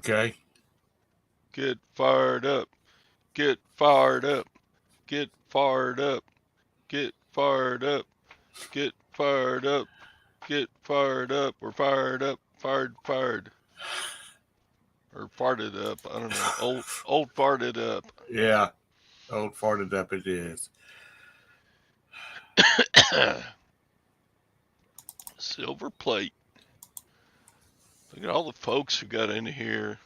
Okay. Get fired up. Get fired up. Get fired up. Get fired up. Get fired up. Get fired up. We're fired up. Fired. Or farted up. I don't know. Old farted up. Yeah. Old farted up it is. Silver plate. Look at all the folks who got in here.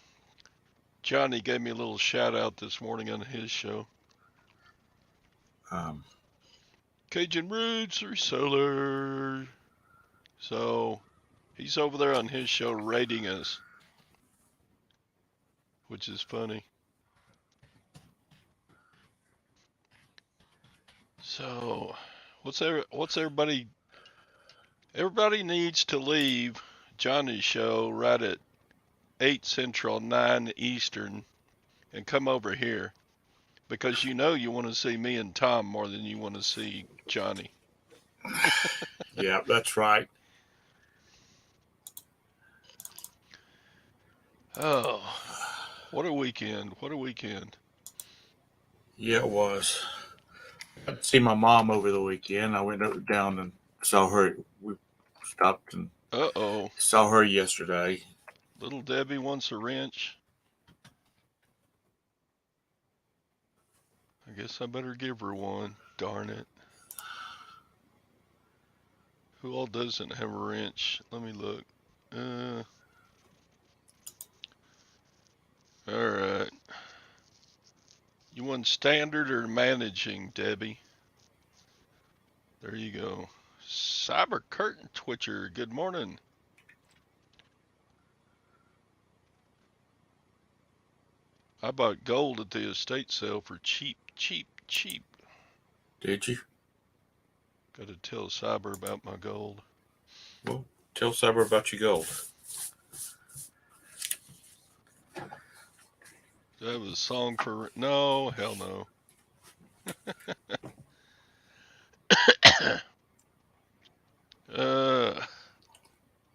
Johnny gave me a little shout out this morning on his show. Um, Cajun Roots Reseller. So he's over there on his show rating us, which is funny. So what's everybody? Everybody needs to leave Johnny's show right at 8 Central, 9 Eastern, and come over here because you want to see me and Tom more than you want to see Johnny. yeah, that's right. Oh, what a weekend! What a weekend! Yeah, it was. I see my mom over the weekend. I went down and saw her. We stopped and Uh-oh, saw her yesterday. little Debbie wants a wrench. I guess I better give her one. Darn it. Who all doesn't have a wrench? Let me look. Uh, all right. You want standard or managing, Debbie? There you go. Cyber Curtain Twitcher, good morning. I bought gold at the estate sale for cheap. Did you? Got to tell Cyber about my gold. Well, tell Cyber about your gold. Do I have a song for? No, hell no. uh,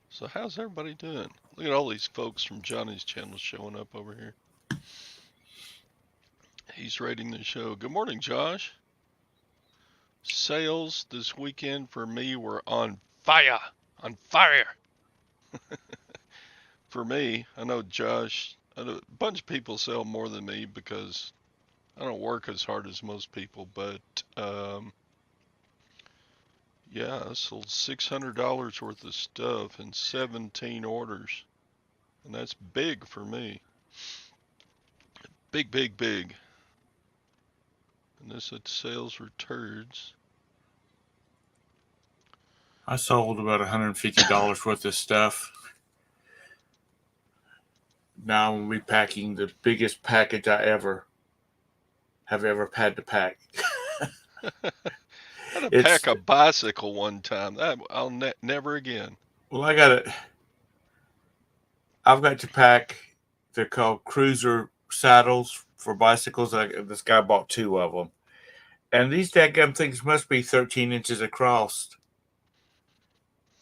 so how's everybody doing? Look at all these folks from Johnny's channel showing up over here. He's rating the show. Good morning, Josh. Sales this weekend for me were on fire. On fire. For me, I know Josh, a bunch of people sell more than me because I don't work as hard as most people, but yeah, I sold $600 worth of stuff in 17 orders. And that's big for me. Big. And this at sales were turds. I sold about $150 worth of stuff. Now I'm repacking the biggest package I have ever had to pack. I had to pack It's a bicycle one time. That I'll never again. well, I've got to pack. They're called cruiser saddles for bicycles. This guy bought two of them, and these dadgum things must be 13 inches across.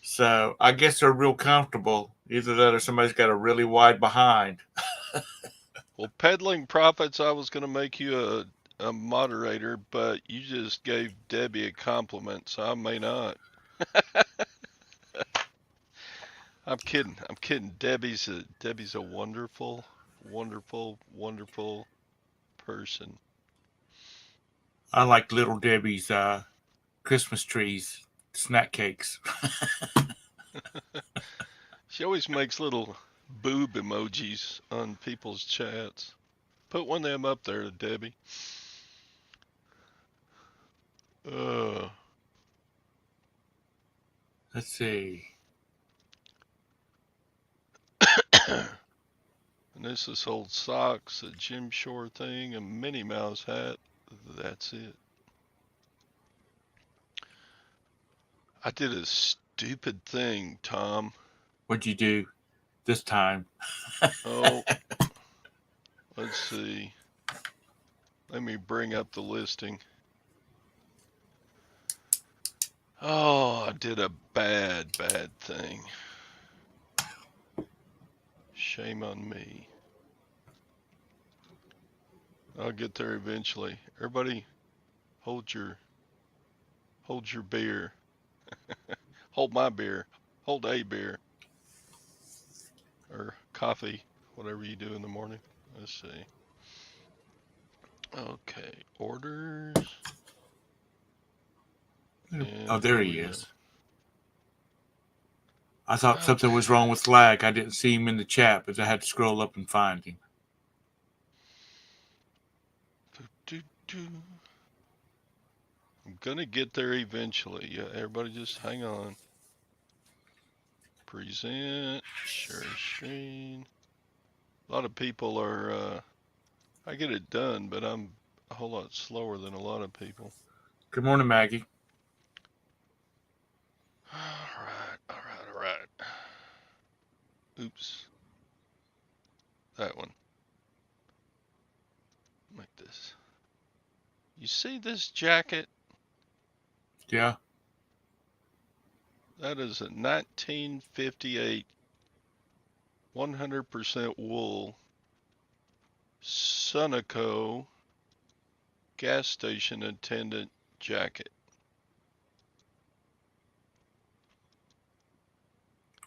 So I guess they're real comfortable. Either that or somebody's got a really wide behind. Well, peddling profits, I was going to make you a moderator, but you just gave Debbie a compliment, so I may not. I'm kidding. I'm kidding. Debbie's a wonderful person. I like Little Debbie's Christmas trees, snack cakes. She always makes little boob emojis on people's chats. Put one of them up there, Debbie. Uh, Let's see. and this is old socks, a Jim Shore thing, a Minnie Mouse hat. That's it. I did a stupid thing, Tom. What'd you do this time? Oh, let's see. Let me bring up the listing. Oh, I did a bad thing. Shame on me. I'll get there eventually. Everybody, hold your beer. Hold my beer. Hold a beer or coffee, whatever you do in the morning. Let's see. Okay, orders. Oh, And there here he we go. is. I thought something Okay. was wrong with lag. I didn't see him in the chat, but I had to scroll up and find him. I'm gonna get there eventually. Yeah, everybody just hang on. Present, share screen. A lot of people are, I get it done, but I'm a whole lot slower than a lot of people. Good morning, Maggie. All right. Oops. That one. Like this. You see this jacket? Yeah. That is a 1958 100% wool Sunoco gas station attendant jacket.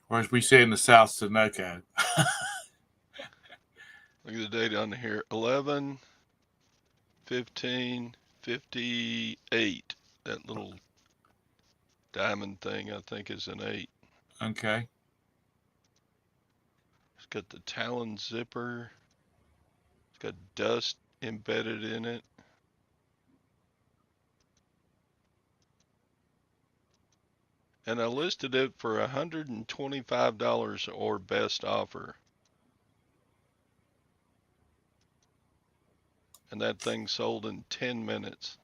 Or as we say in the South, Sunoco. Look at the date on here. 11, 15, 58. That little diamond thing, I think, is an 8. Okay. It's got the Talon zipper. It's got dust embedded in it. And I listed it for $125 or best offer. And that thing sold in 10 minutes.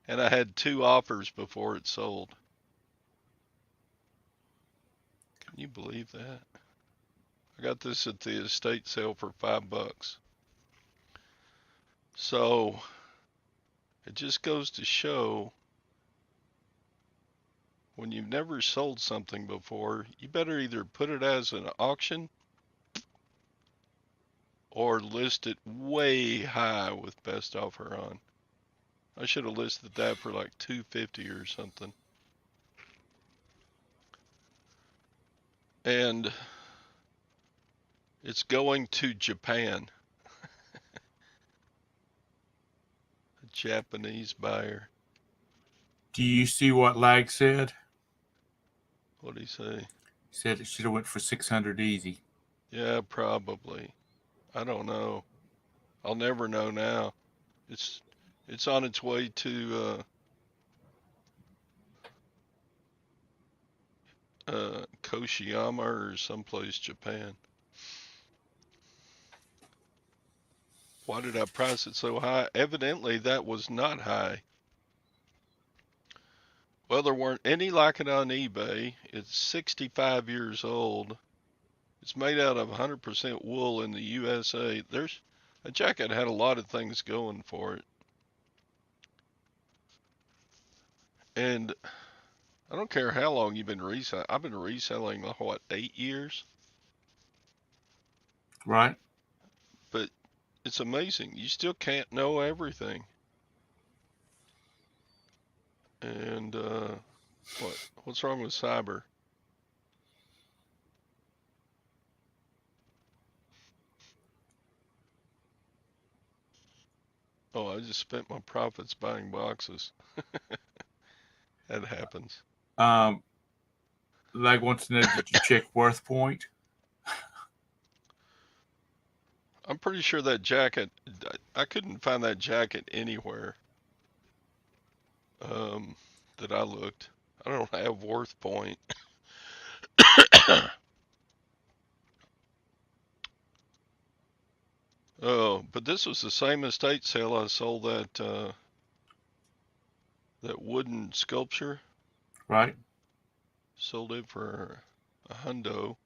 And I had 2 offers before it sold. Can you believe that? I got this at the estate sale for $5. So it just goes to show, when you've never sold something before, you better either put it as an auction or list it way high with best offer on. I should have listed that for like $250 or something. And it's going to Japan. A Japanese buyer. Do you see what lag said? What'd he say? He said it should have went for 600 easy. Yeah, probably. I don't know. I'll never know now. It's on its way to Koshiyama or someplace Japan. Why did I price it so high? Evidently that was not high. Well, there weren't any like it on eBay. It's 65 years old. It's made out of 100% wool in the USA. A jacket had a lot of things going for it. And I don't care how long you've been reselling. I've been reselling, what, 8 years? Right? But it's amazing. You still can't know everything. And what's wrong with cyber? Oh, I just spent my profits buying boxes. That happens. Lag wants to know, did you check Worth Point? I'm pretty sure that jacket, I couldn't find that jacket anywhere that I looked. I don't have Worth Point. Oh, but this was the same estate sale I sold that wooden sculpture. Right? Sold it for a hundo.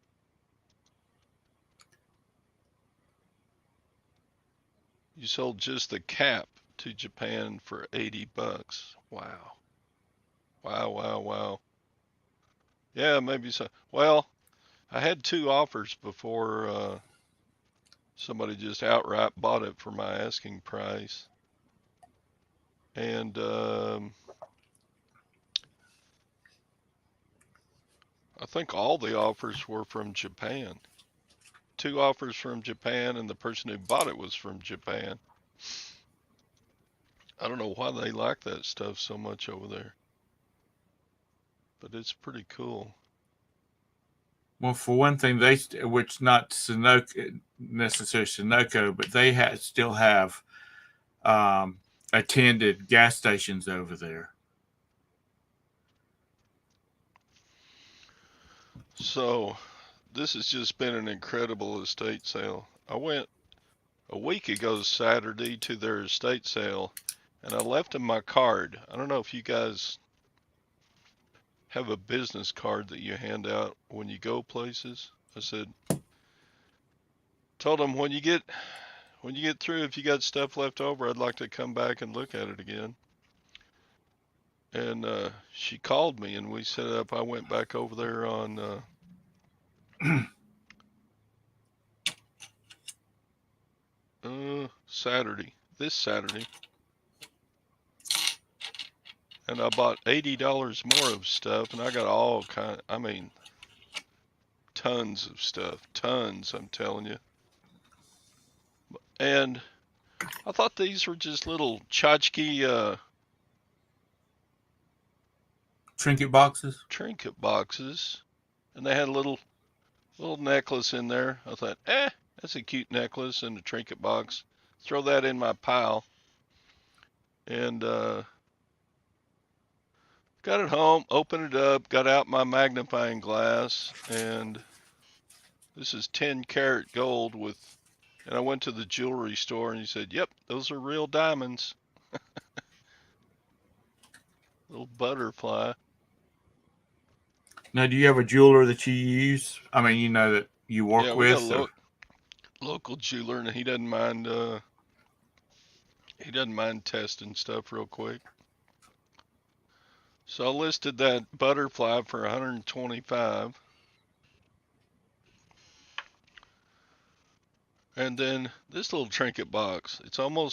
You sold just the cap to Japan for $80. Wow. Wow. Yeah, maybe so. Well, I had 2 offers before Somebody just outright bought it for my asking price. And I think all the offers were from Japan. 2 offers from Japan, and the person who bought it was from Japan. I don't know why they like that stuff so much over there, but it's pretty cool. Well, for one thing, which not Sunoco, necessarily Sunoco, but they still have attended gas stations over there. So this has just been an incredible estate sale. I went a week ago Saturday to their estate sale, and I left them my card. I don't know if you guys have a business card that you hand out when you go places. I told them when you get through, if you got stuff left over, I'd like to come back and look at it again. And she called me, and we set up. I went back over there on Saturday, this Saturday, and I bought $80 more of stuff, and I got all kind. I mean, tons of stuff, tons. I'm telling you. And I thought these were just little tchotchke Trinket boxes? trinket boxes, and they had a little necklace in there. I thought, that's a cute necklace and a trinket box. Throw that in my pile. And got it home, opened it up, got out my magnifying glass, and this is 10 karat gold and I went to the jewelry store and he said, yep, those are real diamonds. Little butterfly. Now, do you have a jeweler that you use? I mean, you know, that you work Yeah, we got with? a local jeweler, and he doesn't mind testing stuff real quick. So I listed that butterfly for 125. And then this little trinket box. I'm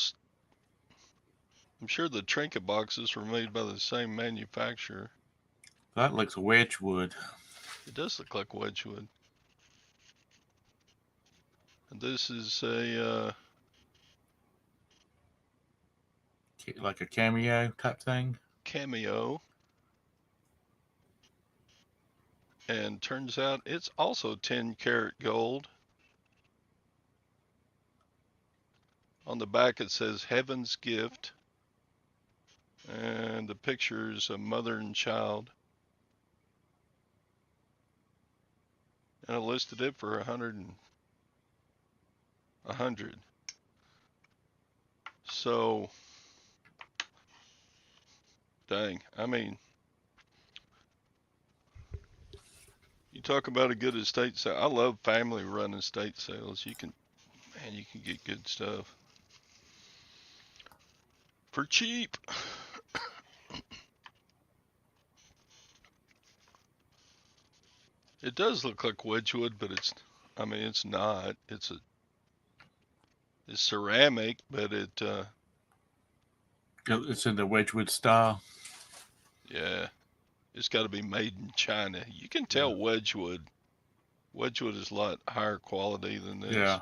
sure the trinket boxes were made by the same manufacturer. That looks Wedgwood. It does look like Wedgwood. And this is like a cameo type thing? Cameo. And turns out it's also 10 karat gold. On the back it says Heaven's Gift. And the picture is a mother and child. And I listed it for 100. So, dang, I mean, you talk about a good estate sale. I love family run estate sales. You can get good stuff for cheap. It does look like Wedgwood, but it's not. It's ceramic, but It's in the Wedgwood style. yeah, it's got to be made in China. You can tell Wedgwood is a lot higher quality than this. Yeah.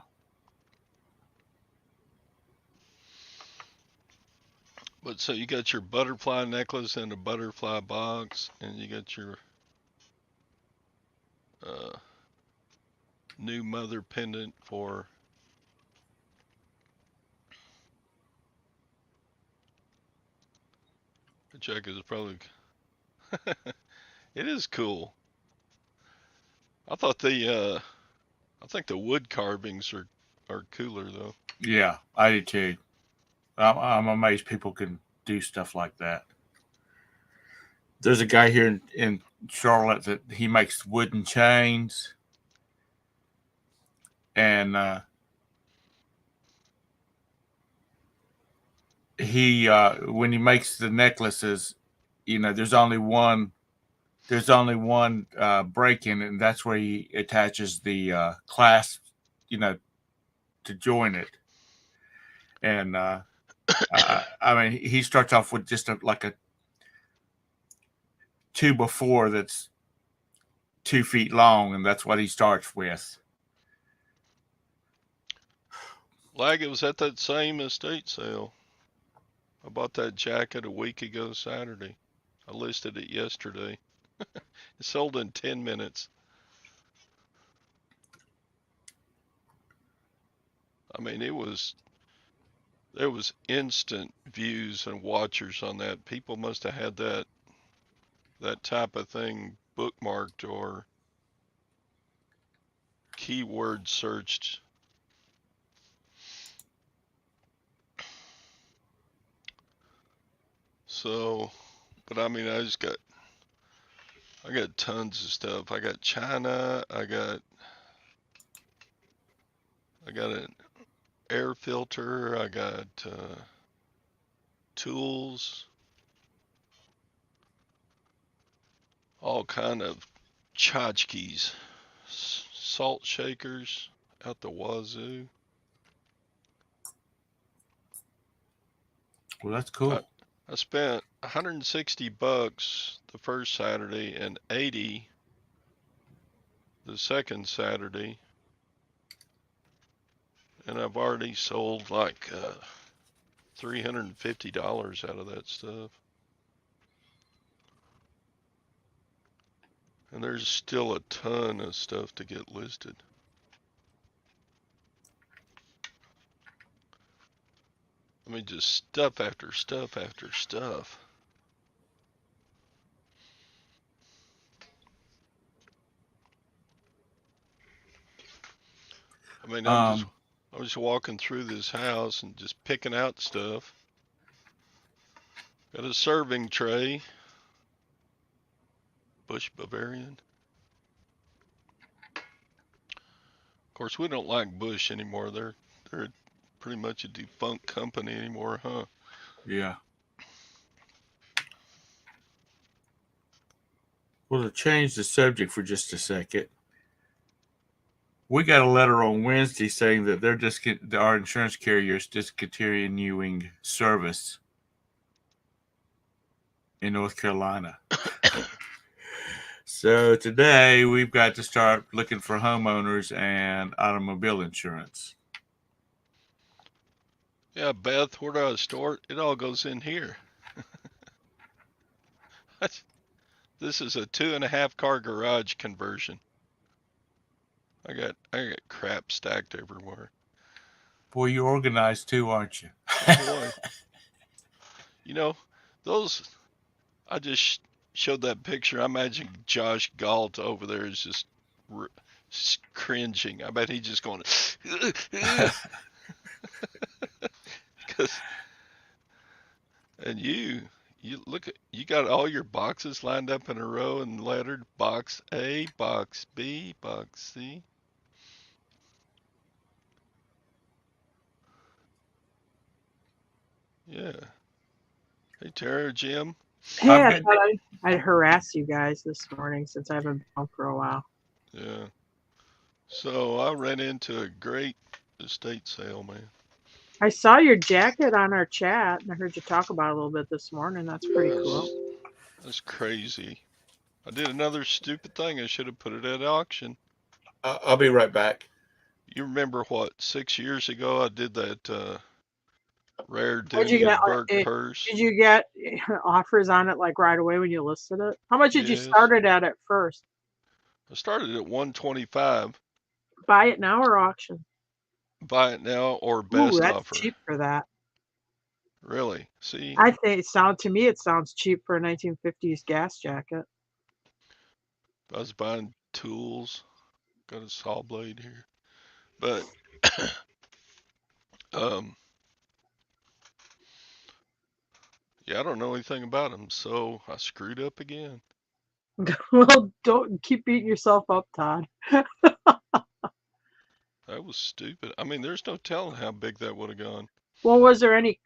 But so you got your butterfly necklace and a butterfly box, and you got your new mother pendant for the check is probably it is cool. I think the wood carvings are cooler though. Yeah, I do too. I'm amazed people can do stuff like that. There's a guy here in Charlotte that he makes wooden chains, and he when he makes the necklaces, you know, there's only one break in it, and that's where he attaches the clasp, you know, to join it. And I mean, he starts off with just like a 2x4 that's 2 feet long, and that's what he starts with. Lag, it was at that same estate sale. I bought that jacket a week ago Saturday. I listed it yesterday. It sold in 10 minutes. I mean, there was instant views and watchers on that. People must have had that type of thing bookmarked or keyword searched. So, but I mean, I got tons of stuff. I got China. I got an air filter. I got tools, all kind of tchotchkes, salt shakers out the wazoo. Well, that's cool. I spent $160 the first Saturday and $80 the second Saturday, and I've already sold like $350 out of that stuff. And there's still a ton of stuff to get listed. I mean, just stuff after stuff after stuff. I mean, I'm just walking through this house and just picking out stuff. Got a serving tray. Bush Bavarian. Of course, we don't like Bush anymore. They're pretty much a defunct company anymore, huh? Yeah. Well, to change the subject for just a second, we got a letter on Wednesday saying that our insurance carrier is discontinuing service in North Carolina. So today we've got to start looking for homeowners and automobile insurance. Yeah, Beth, where do I store it? It all goes in here. This is a 2.5 car garage conversion. I got crap stacked everywhere. Boy, you're organized too, aren't you? Boy. You know, those, I just showed that picture. I imagine Josh Galt over there is just cringing. I bet he's just going, and you look at, you got all your boxes lined up in a row and lettered box A, box B, box C. Yeah. Hey, Tara, Jim. Hey, I thought I'd harass you guys this morning since I haven't been on for a while. Yeah. So I ran into a great estate sale, man. I saw your jacket on our chat, and I heard you talk about it a little bit this morning. That's pretty cool. That's crazy. I did another stupid thing. I should have put it at auction. I'll be right back. You remember what, 6 years ago I did that rare Dunionburg purse? Did you get offers on it like right away when you listed it? How much did you start it at first? I started at $125. Buy it now or auction? Buy it now or best that's offer. Cheap for that. Really? See? I think it sounds cheap for a 1950s gas jacket. I was buying tools. Got a saw blade here. But yeah, I don't know anything about them, so I screwed up again. Well, don't keep beating yourself up, Todd. That was stupid. I mean, there's no telling how big that would have gone. Well, was there any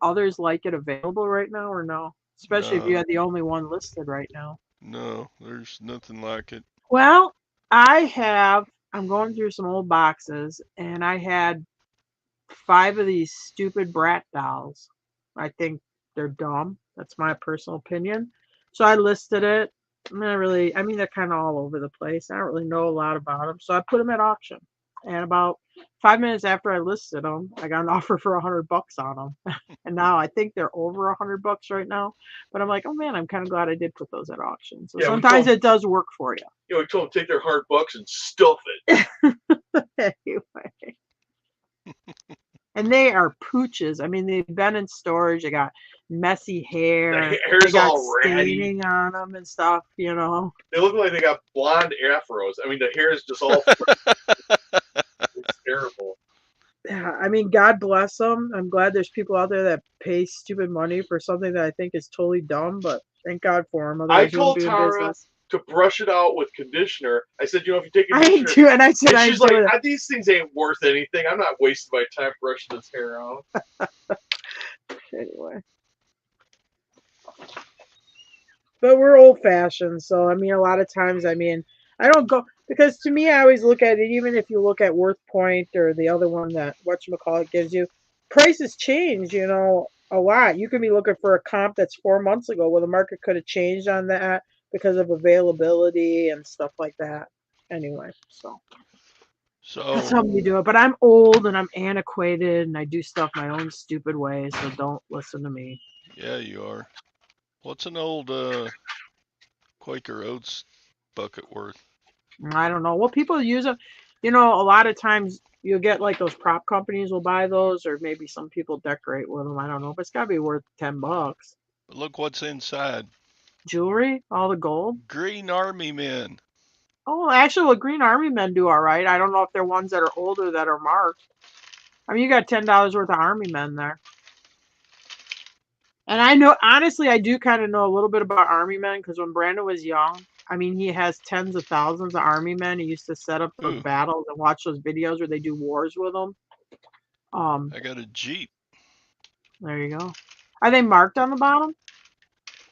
others like it available right now or no? Especially if you had the only one listed right now. No, there's nothing like it. Well, I have I'm going through some old boxes, and I had 5 of these stupid brat dolls. I think they're dumb. That's my personal opinion. So I listed it. I mean, they're kind of all over the place. I don't really know a lot about them. So I put them at auction. And about 5 minutes after I listed them, I got an offer for $100 on them. And now I think they're over $100 right now. But I'm like, oh man, I'm kind of glad I did put those at auction. So sometimes it does work for you. We told them take their $100 and stuff it. Anyway. And they are pooches. I mean, they've been in storage. They got messy hair. The hair's they got all ratty. staining on them and stuff, you know. They look like they got blonde afros. I mean, the hair is just all... It's terrible. Yeah, I mean, God bless them. I'm glad there's people out there that pay stupid money for something that I think is totally dumb, but thank God for them. I told Tara to brush it out with conditioner. I said, if you take conditioner... I ain't doing, and I said, she's like, these things ain't worth anything. I'm not wasting my time brushing this hair out. Anyway. But we're old-fashioned, so, I mean, a lot of times, I mean, I don't go... Because to me, I always look at it, even if you look at Worth Point or the other one that whatchamacallit gives you, prices change, you know, a lot. You could be looking for a comp that's 4 months ago. Well, the market could have changed on that because of availability and stuff like that. Anyway, so that's how we do it. But I'm old and I'm antiquated and I do stuff my own stupid way, so don't listen to me. Yeah, you are. What's an old Quaker Oats bucket worth? I don't know. Well, people use them. You know, a lot of times you'll get like those prop companies will buy those, or maybe some people decorate with them. I don't know, but it's got to be worth $10. But look what's inside. Jewelry, all the gold. Green Army men. Oh, actually, well, Green Army men do all right. I don't know if they're ones that are older that are marked. I mean, you got $10 worth of Army men there. And I know, honestly, I do kind of know a little bit about Army men because when Brandon was young, I mean, he has tens of thousands of Army men. He used to set up those battles and watch those videos where they do wars with them. I got a Jeep. There you go. Are they marked on the bottom?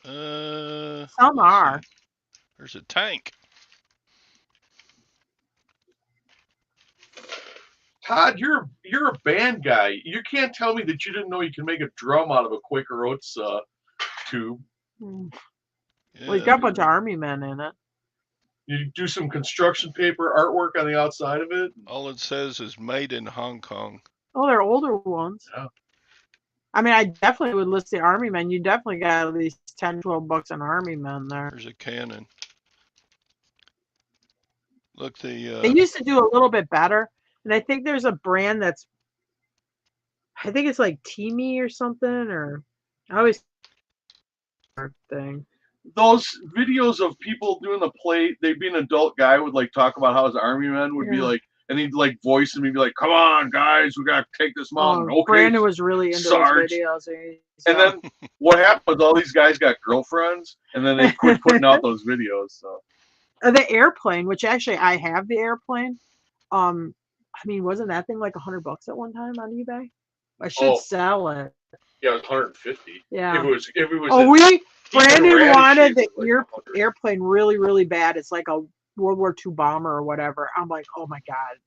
Some are. See. There's a tank. Todd, you're a band guy. You can't tell me that you didn't know you can make a drum out of a Quaker Oats tube. Yeah, well, he's got a bunch of Army men in it. You do some construction paper artwork on the outside of it. All it says is made in Hong Kong. Oh, they're older ones. Yeah. I mean, I definitely would list the Army men. You definitely got at least $10-12 an Army men there. There's a cannon. Look, they used to do a little bit better. And I think there's a brand that's, I think it's like Teamy or something, or I always thing. Those videos of people doing the plate, they'd be an adult guy would like talk about how his Army men would be like, and he'd like voice him and be like, "Come on, guys, we gotta take this mountain." Okay, Brandon was really into Sarge. those videos. And then what happened was all these guys got girlfriends, and then they quit putting out those videos. So the airplane, which actually I have the airplane. I mean, wasn't that thing like $100 at one time on eBay? I should sell it. Yeah, it was 150. Yeah. If it was. Oh, Brandon wanted the airplane really, really bad. It's like a World War II bomber or whatever. I'm like, oh my God,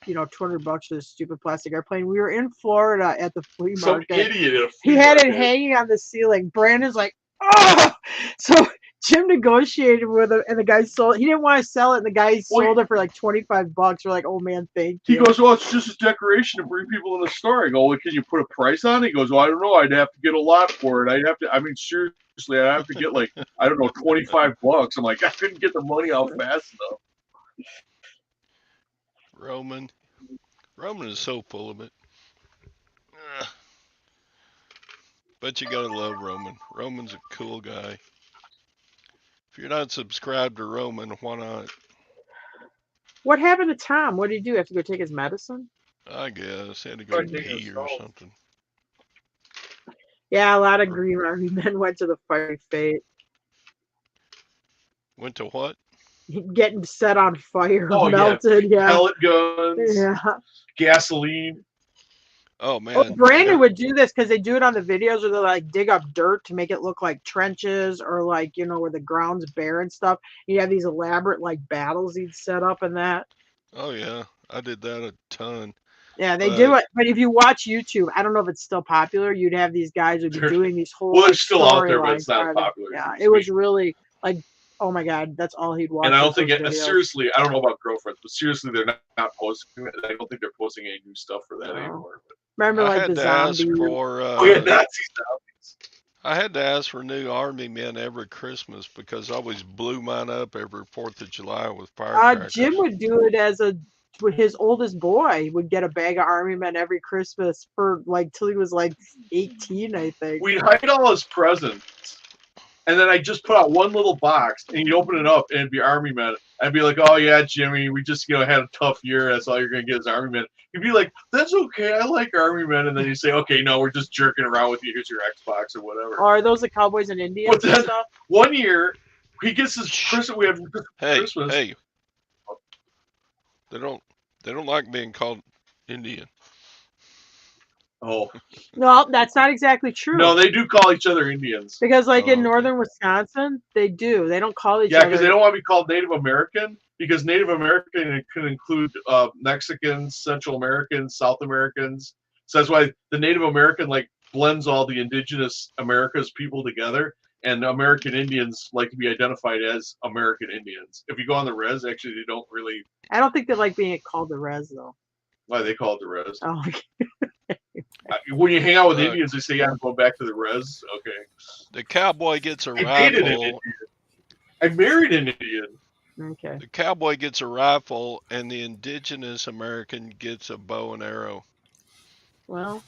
$200 for this stupid plastic airplane. We were in Florida at the flea market. Some idiot. He had it hanging on the ceiling. Brandon's like, oh! So Jim negotiated with him, and the guy sold it. He didn't want to sell it, and the guy sold it for like $25. We're like, oh man, thank you. He goes, well, it's just a decoration to bring people in the store. I go, well, can you put a price on it? He goes, well, I don't know. I'd have to get a lot for it. Seriously, I'd have to get like, I don't know, $25. I'm like, I couldn't get the money out fast enough. Roman is so full of it. But you gotta love Roman. Roman's a cool guy. If you're not subscribed to Roman, why not? What happened to Tom? What did he do? Have to go take his medicine? I guess he had to go pee or something. Yeah, a lot of Green Army men went to the fight fate. Went to what? Getting set on fire, melted. Yeah. Pellet guns. Yeah. Gasoline. Oh man. Brandon would do this because they do it on the videos where they like dig up dirt to make it look like trenches or like, where the ground's bare and stuff. You have these elaborate like battles he'd set up and that. Oh yeah, I did that a ton. Yeah, they But do it. But if you watch YouTube, I don't know if it's still popular. You'd have these guys who'd be doing these whole Well, they're still out there, but storylines. it's not popular. Yeah, it was really like, oh my god, that's all he'd watch. And I don't was think those it, videos. seriously, I don't know about girlfriends, but seriously, they're not posting it. I don't think they're posting any new stuff for that No. anymore. But, Remember, I like had the to ask zombie. for oh yeah, Nazi zombies. I had to ask for new army men every Christmas because I always blew mine up every 4th of July with firecrackers. Jim would do it as his oldest boy would get a bag of army men every Christmas for like till he was like 18, I think. We'd hide all his presents, and then I just put out one little box, and you'd open it up, and it'd be army men. I'd be like, "Oh yeah, Jimmy, we just had a tough year. That's all you're gonna get is army men." You'd be like, "That's okay. I like army men." And then you say, "Okay, no, we're just jerking around with you. Here's your Xbox or whatever." Or are those the Cowboys and Indians But and then stuff? one year, he gets his Christmas. We have Hey, Christmas. hey. They don't like being called Indian. Oh No, that's not exactly true. no, they do call each other Indians. Because like Oh, in okay. northern Wisconsin, they do. They don't call each Yeah, other. because they don't want to be called Native American. Because Native American can include Mexicans, Central Americans, South Americans. So that's why the Native American like blends all the indigenous America's people together. And American Indians like to be identified as American Indians. If you go on the res, actually, they don't really. I don't think they like being called the res though. Why they call it the res? Oh, When you hang out with Look. Indians, they say, "Yeah, I'm going back to the res." Okay. The cowboy gets a I dated an rifle. Indian. I married an Indian. okay. The cowboy gets a rifle, and the indigenous American gets a bow and arrow. Well,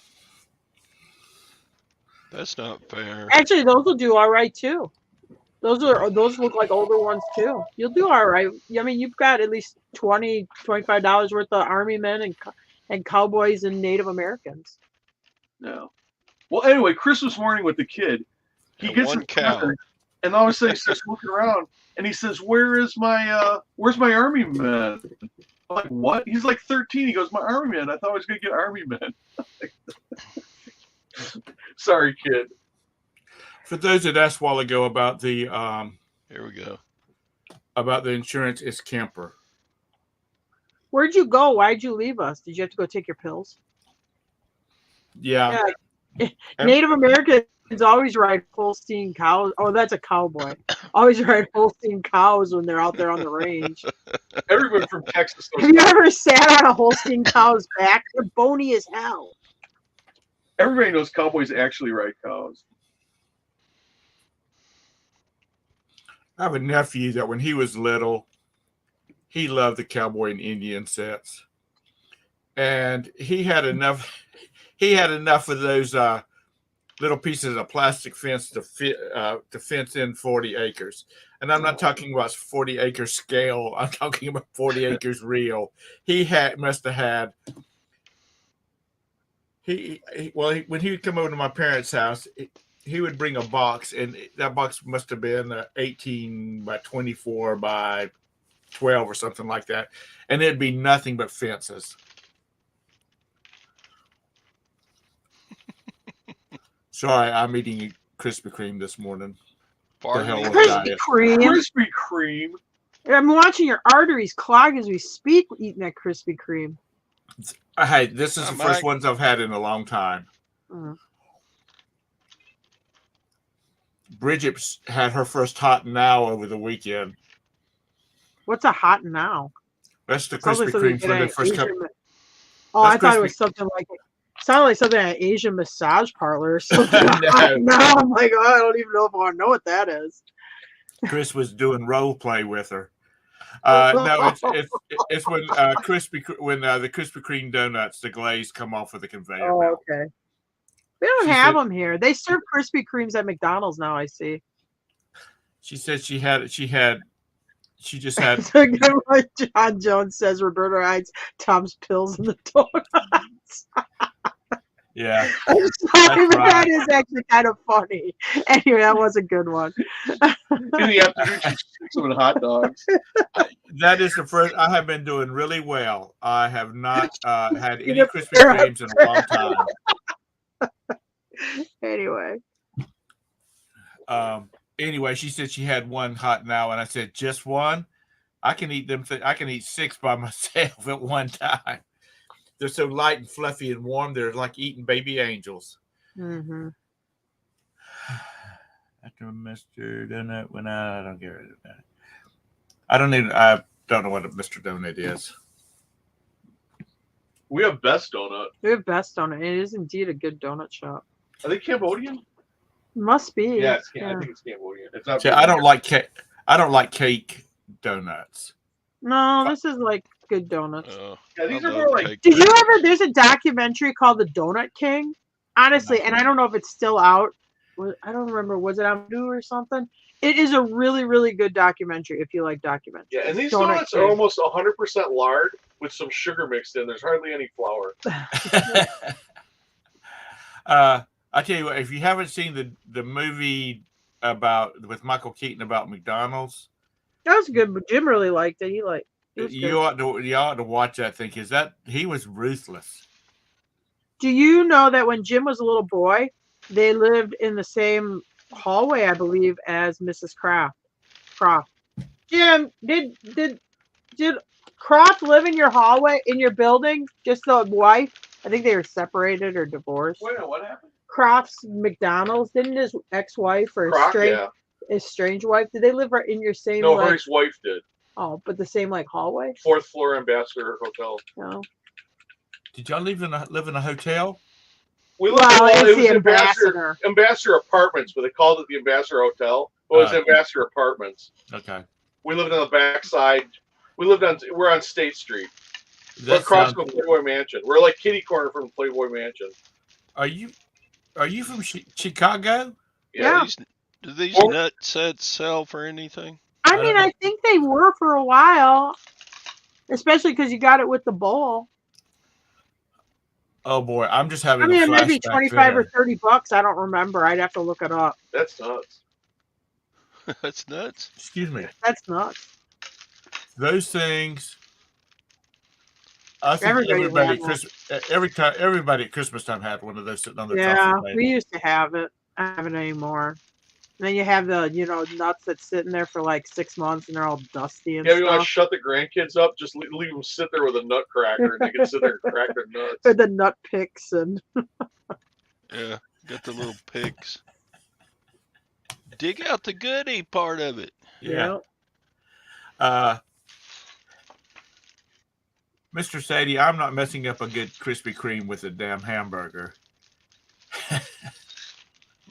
That's not fair. actually, those will do all right too. Those look like older ones too. You'll do all right. I mean, you've got at least $25 worth of army men and cowboys and Native Americans. No. Well, anyway, Christmas morning with the kid, he And gets one his cow. present, and all of a sudden he starts looking around, and he says, "Where's my army man?" I'm like, "What?" He's like 13. He goes, "My army man. I thought I was gonna get army men." Sorry, kid. For those that asked a while ago about the Here we go. insurance, it's Kemper. Where'd you go? Why'd you leave us? Did you have to go take your pills? Yeah. Yeah. Native Americans always ride Holstein cows. Oh, that's a cowboy. Always ride Holstein cows when they're out there on the range. Everyone from Texas knows. Have you ever sat on a Holstein cow's back? They're bony as hell. Everybody knows cowboys actually ride cows. I have a nephew that when he was little, he loved the cowboy and Indian sets, and he had enough of those little pieces of plastic fence to fence in 40 acres. And I'm not talking about 40 acre scale. I'm talking about 40 acres real. He must have had. When he would come over to my parents' house, he would bring a box, and that box must have been 18 by 24 by 12 or something like that. And it'd be nothing but fences. Sorry, I'm eating Krispy Kreme this morning. The hell with Farting. Krispy diet. Kreme. Krispy Kreme. I'm watching your arteries clog as we speak eating that Krispy Kreme. Hey, this is the first Mike. ones I've had in a long time. Mm. Bridget had her first hot now over the weekend. What's a hot now? That's the Sounds like Krispy something Kreme for at the an first Asian couple. ma- Oh, I That's thought it Krispy- was something like sounded like something at an Asian massage parlor or something. No. No, I'm like, oh, I don't even know if I want to know what that is. Chris was doing role play with her. No, it's when the Krispy Kreme donuts, the glaze come off of the conveyor Oh, belt. okay. We don't She have said- them here. They serve Krispy Kremes at McDonald's now. I see. She said she just had. So again, like John Jones says, Roberta hides Tom's pills in the donuts. Yeah. I'm sorry, but right. that is actually kind of funny. Anyway, that was a good one. In the afternoon, she sticks them in hot dogs. That is the first. I have been doing really well. I have not had any know, Krispy Kremes in a long time. Anyway, Anyway, she said she had one hot now, and I said just one. I can eat them. I can eat 6 by myself at one time. They're so light and fluffy and warm. They're like eating baby angels. Mm-hmm. After Mr. Donut went out, I don't get rid of that. I don't know what a Mr. Donut is. We have Best Donut. We have Best Donut. It is indeed a good donut shop. Are they Cambodian? Must be. Yeah, I think it's Cambodian. It's not. See, I don't like cake. I don't like cake donuts. No, this is like good donuts. Yeah, these I are love more like. cake Did you donuts. ever? There's a documentary called The Donut King. Honestly, and I don't know if it's still out. I don't remember. Was it on Voodoo or something? It is a really, really good documentary if you like documentaries. Yeah, and these Donut donuts are King. almost 100% lard with some sugar mixed in. There's hardly any flour. I tell you what, if you haven't seen the movie with Michael Keaton about McDonald's, That was good, but Jim really liked it. He liked. It was you good. ought to watch that thing because he was ruthless. Do you know that when Jim was a little boy, they lived in the same hallway, I believe, as Mrs. Croft? Jim, did Croft live in your hallway, in your building? Just the wife? I think they were separated or divorced. Wait, what happened? Croft's McDonald's, didn't his ex-wife or his strange wife, did they live right in your same? No, her ex-wife did. Oh, but the same like hallway? 4th floor Ambassador Hotel. No. Did y'all live in a hotel? We lived It's it was the Ambassador Apartments, but they called it the Ambassador Hotel. It was Ambassador Apartments. Okay. We lived on the back side. We're on State Street. We're across from Playboy Mansion. We're like kitty corner from Playboy Mansion. Are you from Chicago? Yeah. Do these nut sets sell for anything? I mean, I think they were for a while, especially because you got it with the bowl. Oh boy, I'm just having. I mean, a it might be flashback $25 or there. $30. I don't remember. I'd have to look it up. That's nuts. That's nuts. Excuse me. That's nuts. Those things. I think Everybody everybody at Christmas time had one of those sitting on their Yeah, coffee table. we used to have it. I don't have it anymore. And then you have the, nuts that's sitting there for like 6 months and they're all dusty and Yeah, you want to stuff. shut the grandkids up? Just leave them sit there with a nutcracker, and they can sit there and crack their nuts. Or the nut picks and. Yeah, got the little pigs. Dig out the goodie part of it. Yeah. Mr. Sadie, I'm not messing up a good Krispy Kreme with a damn hamburger.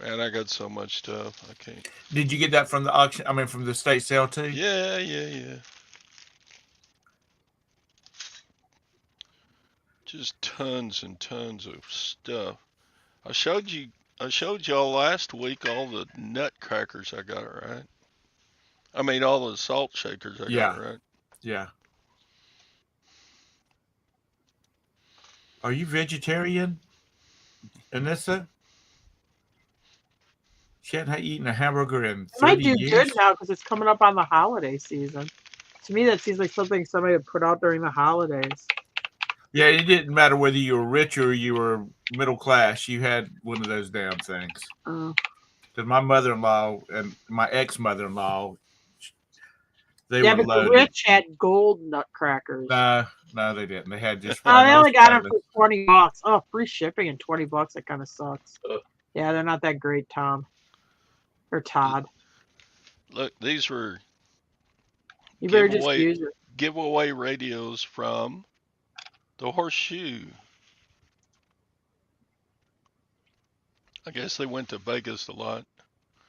Man, I got so much stuff. I can't. Did you get that from the auction? I mean, from the state sale too? Yeah. Just tons and tons of stuff. I showed y'all last week all the nutcrackers I got, right? I mean, all the salt shakers I got, right? Yeah. Are you vegetarian, Anissa? She hadn't eaten a hamburger in 30 Might do years. good now because it's coming up on the holiday season. To me, that seems like something somebody would put out during the holidays. Yeah, it didn't matter whether you were rich or you were middle class. You had one of those damn things. Because my mother-in-law and my ex-mother-in-law, they were but loaded. the rich had gold nutcrackers. No, they didn't. They had just. Oh, they only got them for $20. Oh, free shipping and $20. That kind of sucks. Yeah, they're not that great, Tom. Or Todd. Look, these were You better just use it. giveaway radios from the Horseshoe. I guess they went to Vegas a lot.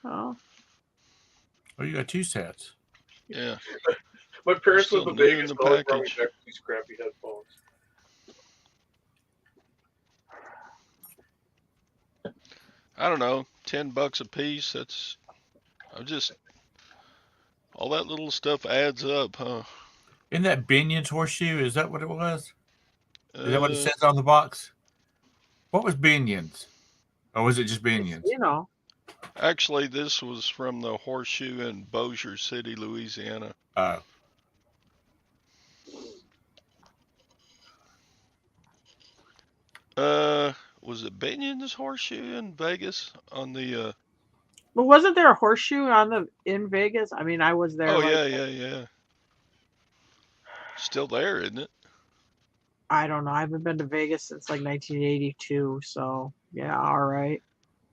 Oh, you got 2 sets. Yeah. My parents Still went to new in Vegas. the Brought me package. back these crappy headphones. I don't know, $10 a piece. All that little stuff adds up, huh? Isn't that Binion's Horseshoe? Is that what it was? Is that what it says on the box? What was Binion's? Or was it just Binion's? Actually, this was from the Horseshoe in Bossier City, Louisiana. Was it Binion's Horseshoe in Vegas on the? But wasn't there a horseshoe in Vegas? I mean, I was there. Oh yeah. Still there, isn't it? I don't know. I haven't been to Vegas since like 1982. So yeah, all right.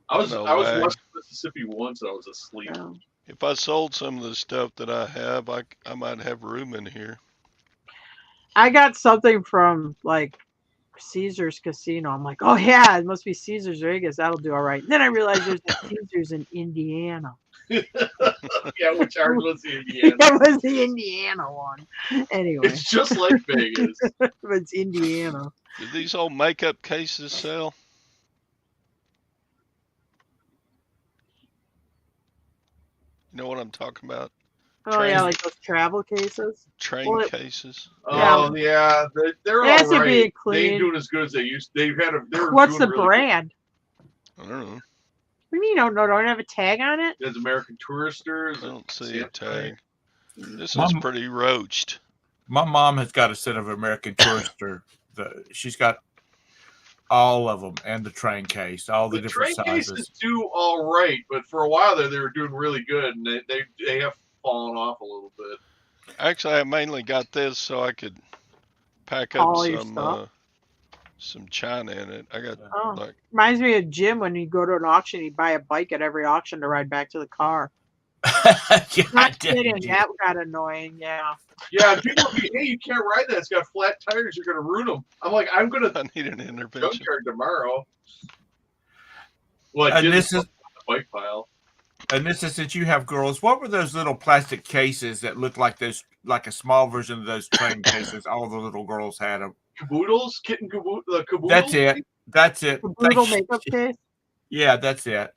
I was No west lag. of Mississippi once and I was asleep. Yeah. If I sold some of the stuff that I have, I might have room in here. I got something from like Caesar's Casino. I'm like, oh yeah, it must be Caesar's Vegas. That'll do all right. Then I realized there's a Caesar's in Indiana. Yeah, which ours was the Indiana. That was the Indiana one. Anyway, It's just like Vegas. but it's Indiana. Do these old makeup cases sell? You know what I'm talking about? Oh yeah, like those travel cases. Train Well, cases. Oh yeah, they're It has all to be right. They clean. ain't doing as good as they used. They've had a. They were What's doing the really brand? I don't know. What do you mean? Don't have a tag on it? Good. There's American Tourister. I don't see a tag. This Mom- is pretty roached. My mom has got a set of American Tourister. She's got all of them and the train case, all the different train sizes. cases do all right, but for a while there, they were doing really good, and they have fallen off a little bit. Actually, I mainly got this so I could pack up All your stuff? some china in it. I got Oh. like Reminds me of Jim when you go to an auction, he'd buy a bike at every auction to ride back to the car. Yeah, Not kidding. That got annoying. Yeah. Yeah, and people would be, hey, you can't ride that. It's got flat tires. You're gonna ruin them. I'm like, I'm gonna I need an intervention. junkyard tomorrow. Well, I And did this the is bike pile. and this is that you have girls. What were those little plastic cases that looked like those, like a small version of those train cases? All the little girls had them. Caboodles, kitten caboodle, the caboodles. That's it. That's it. Brutal Thank you. makeup case. Yeah, that's it.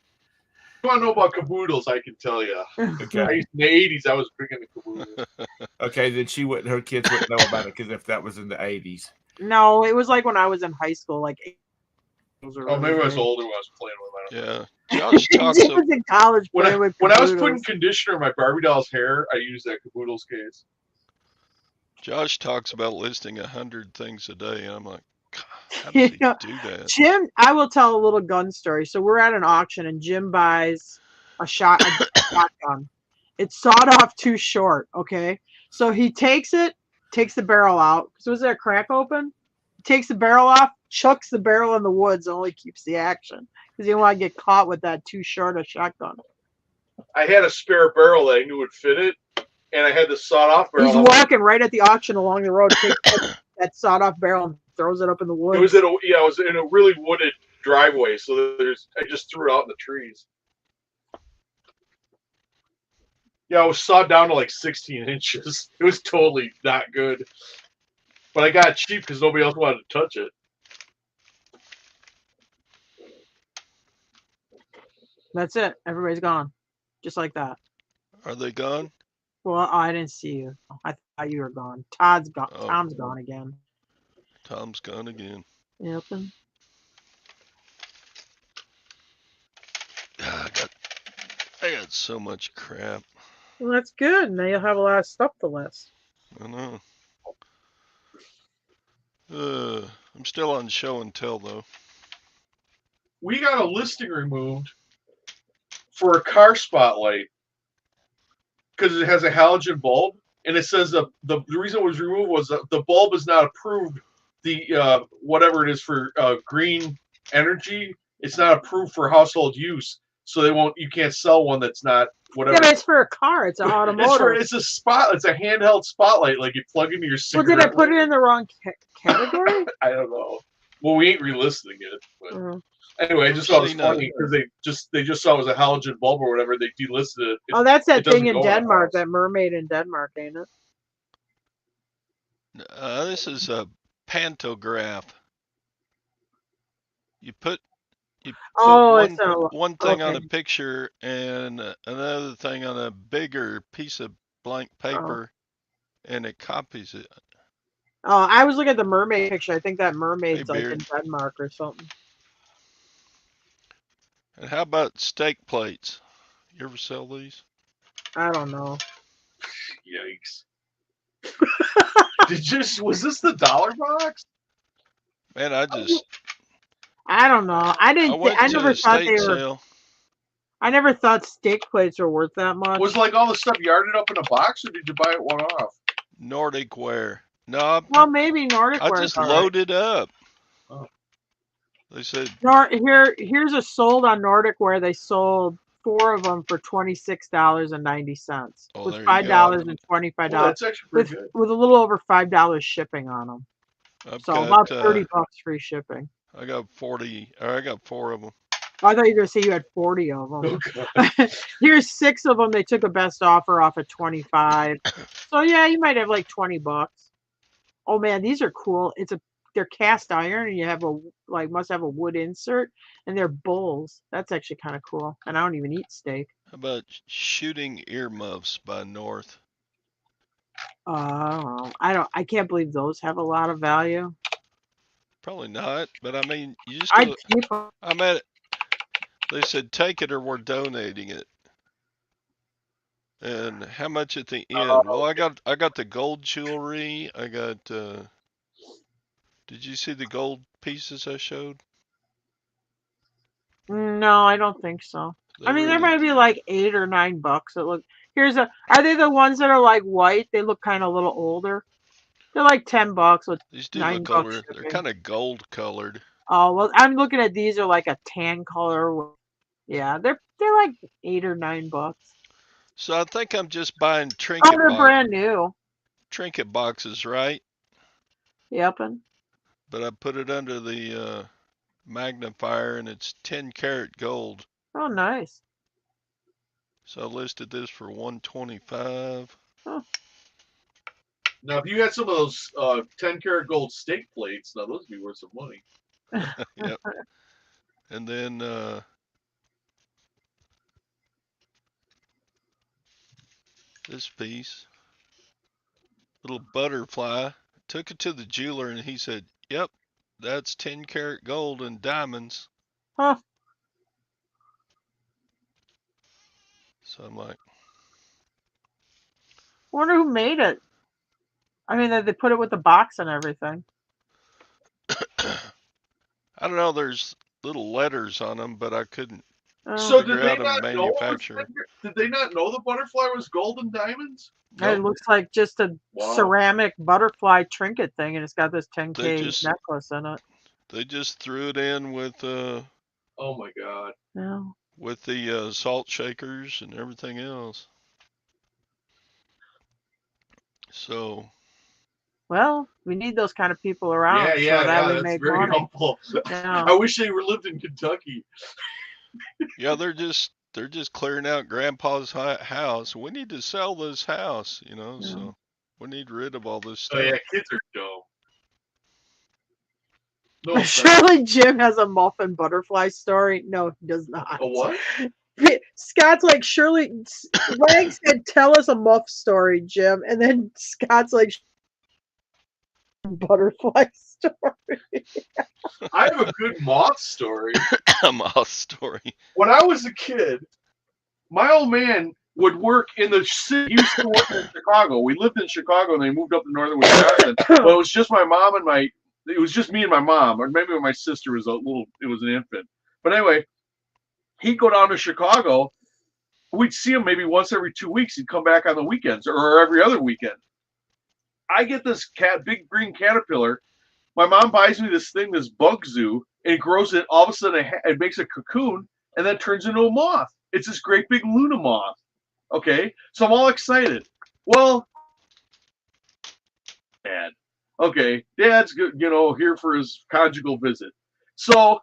If you want to know about caboodles, I can tell you. Okay. In the 80s, I was big into caboodles. Okay, then her kids wouldn't know about it because if that was in the 80s. No, it was like when I was in high school. Like, Oh, maybe I was older when I was playing with them. Yeah. Josh talks Jim was in college When playing with I was caboodles. putting conditioner in my Barbie doll's hair, I used that caboodles case. Josh talks about listing 100 things a day, and I'm like, God, how does he Yeah. do that? Jim, I will tell a little gun story. So we're at an auction and Jim buys a shotgun. It's sawed off too short. Okay. So he takes the barrel out. So was there a crack open? Takes the barrel off, chucks the barrel in the woods, and only keeps the action because he didn't want to get caught with that too short a shotgun. I had a spare barrel that I knew would fit it, and I had the sawed-off barrel. He's walking right at the auction along the road, takes that sawed off barrel and throws it up in the woods. It was in a really wooded driveway, so I just threw it out in the trees. Yeah, it was sawed down to like 16 inches. It was totally not good. But I got it cheap because nobody else wanted to touch it. That's it. Everybody's gone. Just like that. Are they gone? Well, I didn't see you. I thought you were gone. Todd's gone. Oh. Tom's gone again. Tom's gone again. Yep. I got so much crap. Well, that's good. Now you'll have a lot of stuff to list. I know. I'm still on show and tell though. We got a listing removed for a car spotlight because it has a halogen bulb, and it says the reason it was removed was that the bulb is not approved. The whatever it is for green energy, it's not approved for household use, so they won't. You can't sell one that's not whatever. Yeah, but it's for a car. It's an automotive. It's a handheld spotlight, like you plug into your Well, cigarette. did I put it in the wrong category? I don't know. Well, we ain't relisting it, but Mhm. anyway, I just thought it was See, funny because they just saw it was a halogen bulb or whatever. They delisted it. Oh, that's that it doesn't thing in go in the Denmark, house. that mermaid in Denmark, ain't it? This is a pantograph. You put Oh, one, it's a one thing on a okay. picture and another thing on a bigger piece of blank paper, and it copies it. Oh, I was looking at the mermaid picture. I think that mermaid's Hey, like in Beard. Denmark or something. And how about steak plates? You ever sell these? I don't know. Yikes! Was this the dollar box? Man, I just I don't know. I didn't. went I to never a thought state they were. sale. I never thought steak plates were worth that much. Was like all the stuff yarded up in a box, or did you buy it one off? Nordic Ware. No, Well, maybe Nordic I wear. just loaded up. Oh. They said Here's a sold on Nordic wear. They sold 4 of them for $26.90 Oh, with there you $5 go. and $25 Well, that's actually pretty good. with a little over $5 shipping on them. I've So got about $30 free shipping. I got 40 or I got 4 of them. I thought you were gonna say you had 40 of them. Oh, God. Here's 6 of them. They took a best offer off at 25. So yeah, you might have like $20. Oh man, these are cool. They're cast iron and you have must have a wood insert and they're bowls. That's actually kind of cool. And I don't even eat steak. How about shooting earmuffs by North? I can't believe those have a lot of value. Probably not, but I mean, you just I'd go. keep 'em. I'm at it. They said take it or we're donating it. And how much at the end? Well, I got the gold jewelry. I got. Did you see the gold pieces I showed? No, I don't think so. I mean, were there in the- might be like $8 or $9. Are they the ones that are like white? They look kind of a little older. They're like $10 with These do $9 look older. They're shipping. kind of gold colored. Oh well, I'm looking at these are like a tan color. Yeah, they're like $8 or $9. So I think I'm just buying Oh, they're brand new. trinket boxes, right? Yep. But I put it under the magnifier and it's 10 karat gold. Oh, nice. So I listed this for 125. Oh. Now, if you had some of those 10-karat gold steak plates, now those would be worth some money. Yep. And then this piece, little butterfly, took it to the jeweler and he said, "Yep, that's 10 karat gold and diamonds." Huh. So I'm like, Wonder who made it. I mean, they put it with the box and everything. I don't know. There's little letters on them, but I couldn't So figure did they out a not know? manufacturer. Did they not know the butterfly was gold and diamonds? And it looks like just a Wow. ceramic butterfly trinket thing, and it's got this 10K just- necklace in it. They just threw it in with Oh my God. Yeah. with the salt shakers and everything else. So Well, we need those kind of people around Yeah, so that we that's make very money. helpful. Yeah. I wish they lived in Kentucky. yeah, they're just clearing out Grandpa's house. We need to sell this house, Yeah. so we need rid of all this Oh stuff. yeah, kids are dumb. No offense. Surely Jim has a muffin butterfly story. No, he does not. A what? Scott's like, surely, Wang said, tell us a muff story, Jim. And then Scott's like, butterfly story. I have a good moth story. A mouse story. When I was a kid, my old man would work in the city. He used to work in Chicago. We lived in Chicago and they moved up to northern Wisconsin. But it was just my mom and it was just me and my mom, or maybe my sister was it was an infant. But anyway, he'd go down to Chicago. We'd see him maybe once every 2 weeks. He'd come back on the weekends or every other weekend. I get this big green caterpillar. My mom buys me this thing, this bug zoo, and it grows it. All of a sudden, it makes a cocoon and then turns into a moth. It's this great big Luna moth. Okay, so I'm all excited. Well, Dad. Okay, Dad's good, here for his conjugal visit. So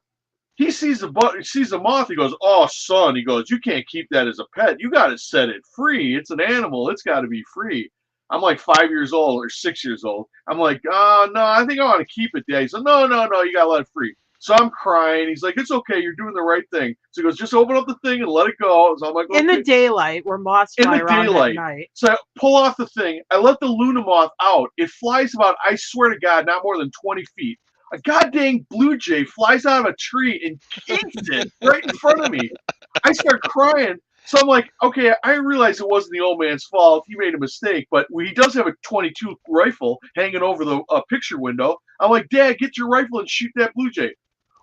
he sees a moth. He goes, "Oh, son," he goes, "you can't keep that as a pet. You got to set it free. It's an animal. It's got to be free." I'm like 5 years old or 6 years old. I'm like, "Oh, no, I think I want to keep it, Dad." He said, No, you got to let it free. So I'm crying. He's like, "It's okay. You're doing the right thing." So he goes, "Just open up the thing and let it go." So I'm like, okay. In the daylight, where moths fly around at night. So I pull off the thing. I let the Luna moth out. It flies about, I swear to God, not more than 20 feet. A goddamn blue jay flies out of a tree and kicks it right in front of me. I start crying. So I'm like, okay, I realize it wasn't the old man's fault. He made a mistake, but he does have a .22 rifle hanging over the picture window. I'm like, "Dad, get your rifle and shoot that blue jay."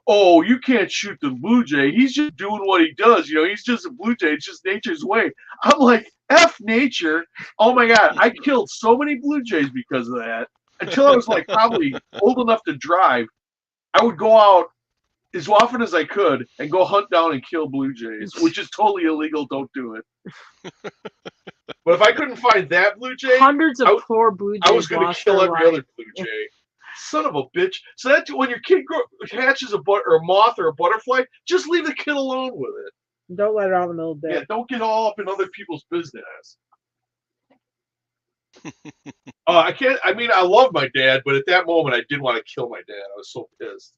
"Oh, you can't shoot the blue jay. He's just doing what he does. He's just a blue jay. It's just nature's way." I'm like, F nature. Oh my God, I killed so many blue jays because of that. until I was like probably old enough to drive, I would go out as often as I could and go hunt down and kill blue jays, which is totally illegal. Don't do it. But if I couldn't find that blue jay, Hundreds of poor blue jays I was going to lost kill their every life. other blue jay. Son of a bitch. So that's when your kid hatches a moth or a butterfly, just leave the kid alone with it. Don't let it out in the middle of the day. Yeah, don't get all up in other people's business. I can't. I mean, I love my dad, but at that moment, I did want to kill my dad. I was so pissed.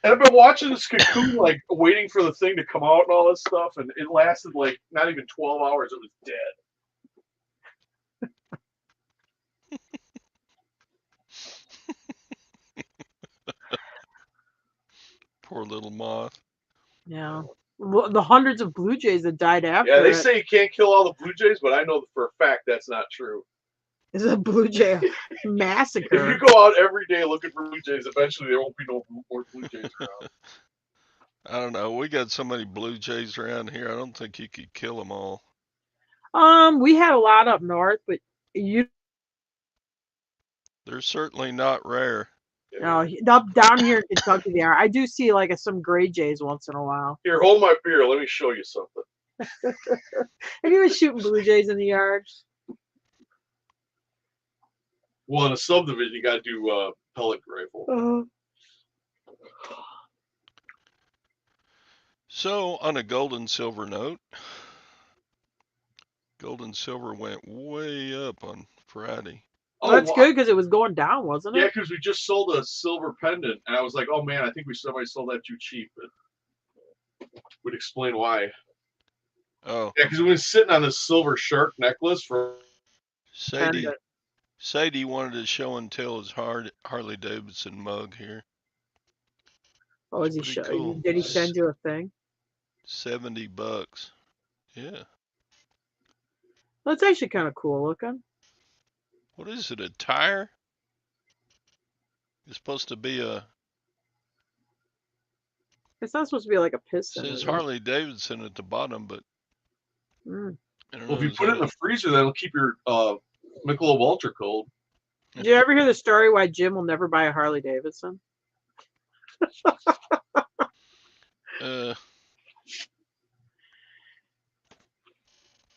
And I've been watching this cocoon, like waiting for the thing to come out and all this stuff, and it lasted like not even 12 hours. It was dead. Poor little moth. Yeah. Well, the hundreds of blue jays that died after. Yeah, they say you can't kill all the blue jays, but I know for a fact that's not true. It's a blue jay If massacre. you go out every day looking for blue jays, eventually there won't be no more blue jays around. I don't know. We got so many blue jays around here. I don't think you could kill them all. We had a lot up north, but you They're certainly not rare. know, up down here in Kentucky they are. I do see like some gray jays once in a while. Here, hold my beer. Let me show you something. Have you been shooting blue jays in the yard? Well, in a subdivision, you got to do pellet rifle. So, on a gold and silver note, gold and silver went way up on Friday. Well, that's good because it was going down, wasn't Yeah, it? because we just sold a silver pendant, and I was like, oh man, I think somebody sold that too cheap. But would explain why. Oh, Yeah, because we was sitting on this silver shark necklace for. Sadie wanted to show and tell his Harley Davidson mug here. Oh, is he Pretty cool. Did he send you a thing? $70. Yeah. That's actually kind of cool looking. What is it? A tire? It's supposed to be a. It's not supposed to be like a piston. Says is it? Harley Davidson at the bottom, but. Mm. I don't Well, if know, you put it in the freezer, that'll keep your Michelob Ultra cold. Did you ever hear the story why Jim will never buy a Harley Davidson?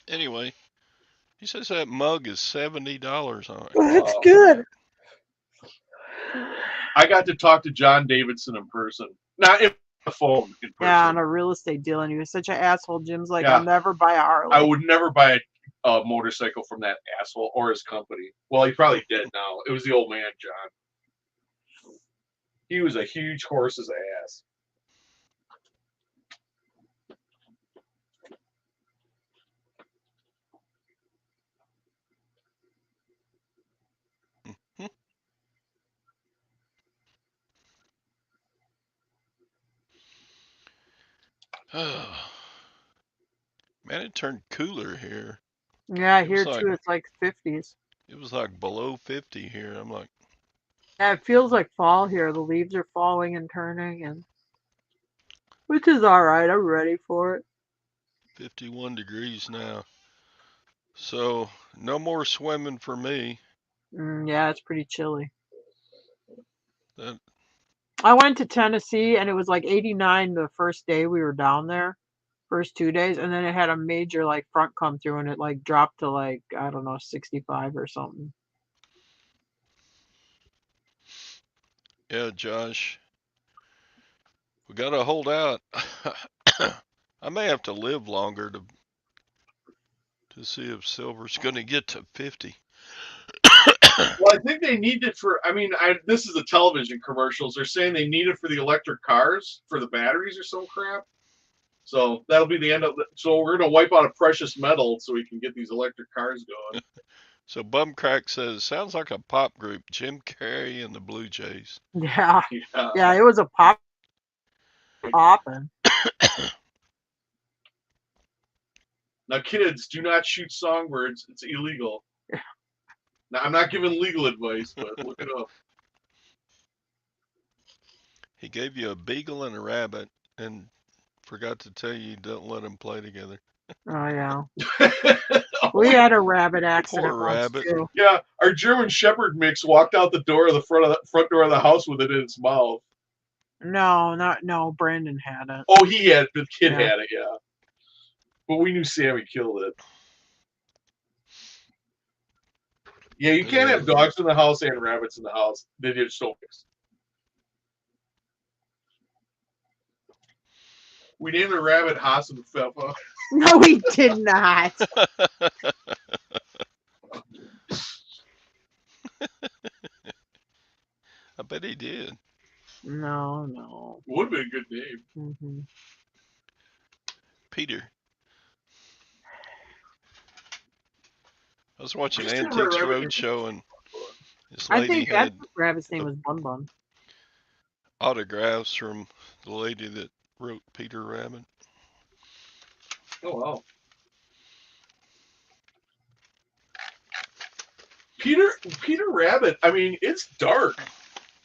Anyway, he says that mug is $70 on it. That's good. I got to talk to John Davidson in person, not in the phone. In person. Yeah, on a real estate deal, and he was such an asshole. Jim's like, Yeah. I'll never buy a Harley. I would never buy a motorcycle from that asshole or his company. Well, he's probably dead now. It was the old man, John. He was a huge horse's ass. Man, it turned cooler here. Yeah, It was here like- too, it's like 50s. It was like below 50 here. I'm like, Yeah, it feels like fall here. The leaves are falling and turning, and which is all right. I'm ready for it. 51 degrees now. So, no more swimming for me. Yeah, it's pretty chilly. That, I went to Tennessee, and it was like 89 the first day we were down there, first 2 days, and then it had a major like front come through, and it like dropped to like, I don't know, 65 or something. yeah, Josh, we got to hold out. I may have to live longer to see if silver's going to get to 50. Well, I think they need it for. I mean, this is the television commercials. They're saying they need it for the electric cars for the batteries or some crap. So that'll be the end of it. So we're gonna wipe out a precious metal so we can get these electric cars going. So Bumcrack says, sounds like a pop group, Jim Carrey and the Blue Jays. Yeah, Yeah. yeah, it was a popping. Now, kids, do not shoot songbirds. It's illegal. Now, I'm not giving legal advice, but look it up. He gave you a beagle and a rabbit and forgot to tell you don't let them play together. Oh yeah. We had a rabbit accident Poor once rabbit. too. Yeah, our German Shepherd mix walked out the door of the front door of the house with it in its mouth. No. Brandon had it. Oh, he had the kid Yeah. had it, yeah. But we knew Sammy killed it. Yeah, you can't have dogs in the house and rabbits in the house. They just don't mix. We named the rabbit Haas and Pfeffer. No, we did not. I bet he did. No. Would have been a good name. Mm-hmm. Peter. I was watching Just never Antiques rabbit. Roadshow, and this I lady think had that rabbit's name was Bun Bun. autographs from the lady that wrote Peter Rabbit. Oh wow. Peter Rabbit. I mean, it's dark.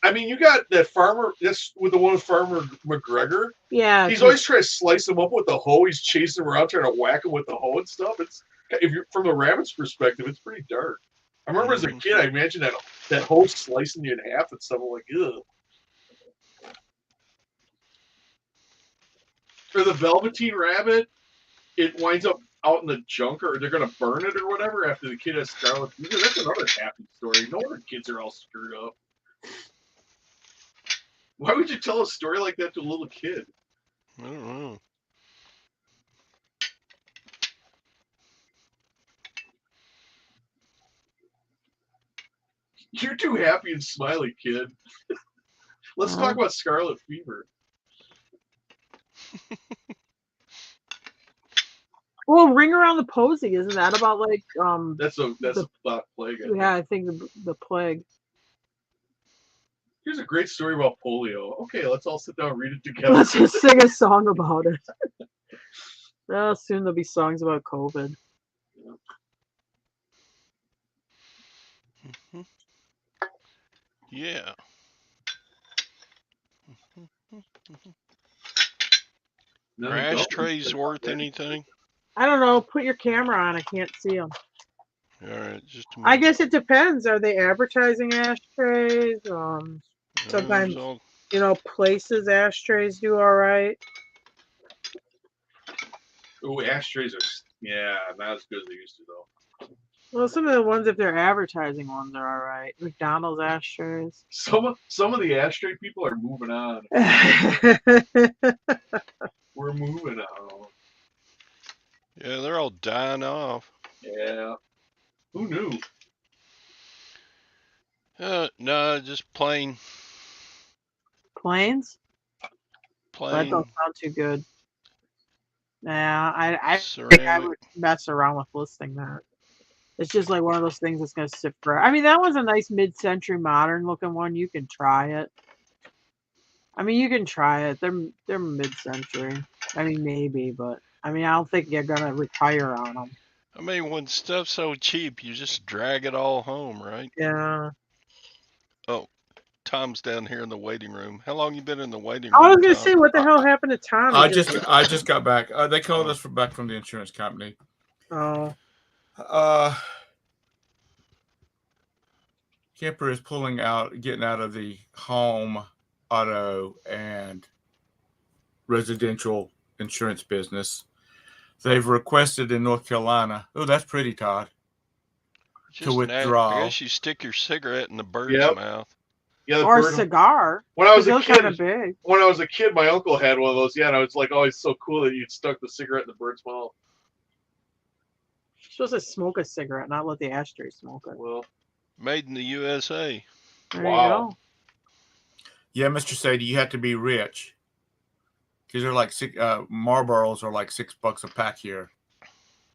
I mean, you got that farmer. This with the one with Farmer McGregor. Yeah. He's always trying to slice him up with the hoe. He's chasing him around, trying to whack him with the hoe and stuff. It's if you're from the rabbit's perspective, it's pretty dark. I remember as a kid, I imagined that hoe slicing you in half and stuff. I'm like, ugh. Or the Velveteen Rabbit, it winds up out in the junk, or they're gonna burn it or whatever after the kid has scarlet fever. That's another happy story. No wonder kids are all screwed up. Why would you tell a story like that to a little kid? I don't know. You're too happy and smiley, kid. Let's talk about scarlet fever. Well, Ring Around the Posy, isn't that about like That's a black plague. Yeah, I think the plague. Here's a great story about polio. Okay, let's all sit down and read it together. Let's just sing a song about it. Well, soon there'll be songs about COVID. Yeah. Are ashtrays worth anything? I don't know. Put your camera on. I can't see them. All right, just a I minute. guess it depends. Are they advertising ashtrays? Sometimes, places ashtrays do all right. Oh, ashtrays are not as good as they used to though. Well, some of the ones, if they're advertising ones, are all right. McDonald's ashtrays. Some of the ashtray people are moving on. We're moving on. Yeah, they're all dying off. Yeah. Who knew? No, just plain. Planes? Well, that Plain don't sound too good. Nah, I think I ceramic. would mess around with listing that. It's just like one of those things that's going to sit for. I mean, that one's a nice mid-century modern looking one. You can try it. I mean, you can try it. They're mid-century. I mean, maybe, but I mean, I don't think you're going to retire on them. I mean, when stuff's so cheap, you just drag it all home, right? Yeah. Oh, Tom's down here in the waiting room. How long you been in the waiting I room, was going to Tom? say, what the hell happened to Tom? I just got back. They called us back from the insurance company. Oh. Kemper is getting out of the home, auto, and residential insurance business. They've requested in North Carolina. Oh, that's pretty, Todd. Just to withdraw. I guess you stick your cigarette in the bird's mouth. Yeah, or a cigar. When I was a those kid, kind of big. When I was a kid, my uncle had one of those. Yeah, and I was like, oh, it's so cool that you'd stuck the cigarette in the bird's mouth. You're supposed to smoke a cigarette, not let the ashtray smoke it. Well, made in the USA. There you go. Yeah, Mr. Sadie, you have to be rich. Because they're like Marlboros are like $6 a pack here.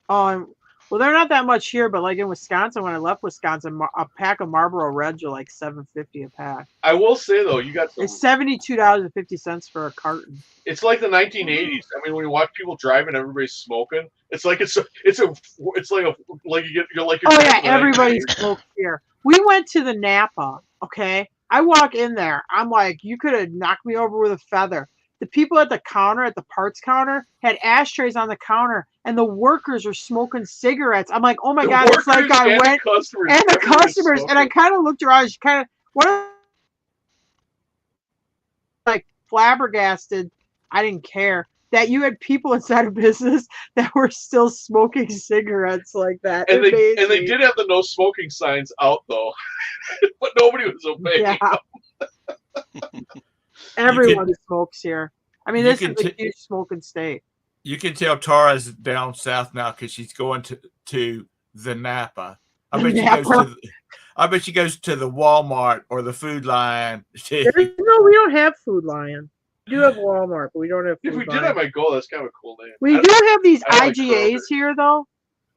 Oh, well, they're not that much here, but like in Wisconsin, when I left Wisconsin, a pack of Marlboro Reds are like $7.50 a pack. I will say though, you got it's $72.50 for a carton. It's like the 1980s. I mean, when you watch people driving, everybody's smoking. It's like everybody smokes here. We went to the Napa. Okay, I walk in there. I'm like, you could have knocked me over with a feather. the people at the counter, at the parts counter, had ashtrays on the counter, and the workers were smoking cigarettes. I'm like, oh my The God, it's like workers I and went, the customers, and the everyone was customers, and I smoking. kind of looked around, kind of, what are like flabbergasted. I didn't care that you had people inside a business that were still smoking cigarettes like that. And It they amazed me. did have the no smoking signs out though, but nobody was obeying. Yeah. Everyone smokes here. I mean, you this can is a t- huge smoking state. You can tell Tara's down south now because she's going to the Napa. I bet she goes to the Walmart or the Food Lion. No, we don't have Food Lion. We do have Walmart, but we don't have Food If we Lion. did, I might go. That's kind of a cool name. We do have these I like IGAs Kroger. here, though.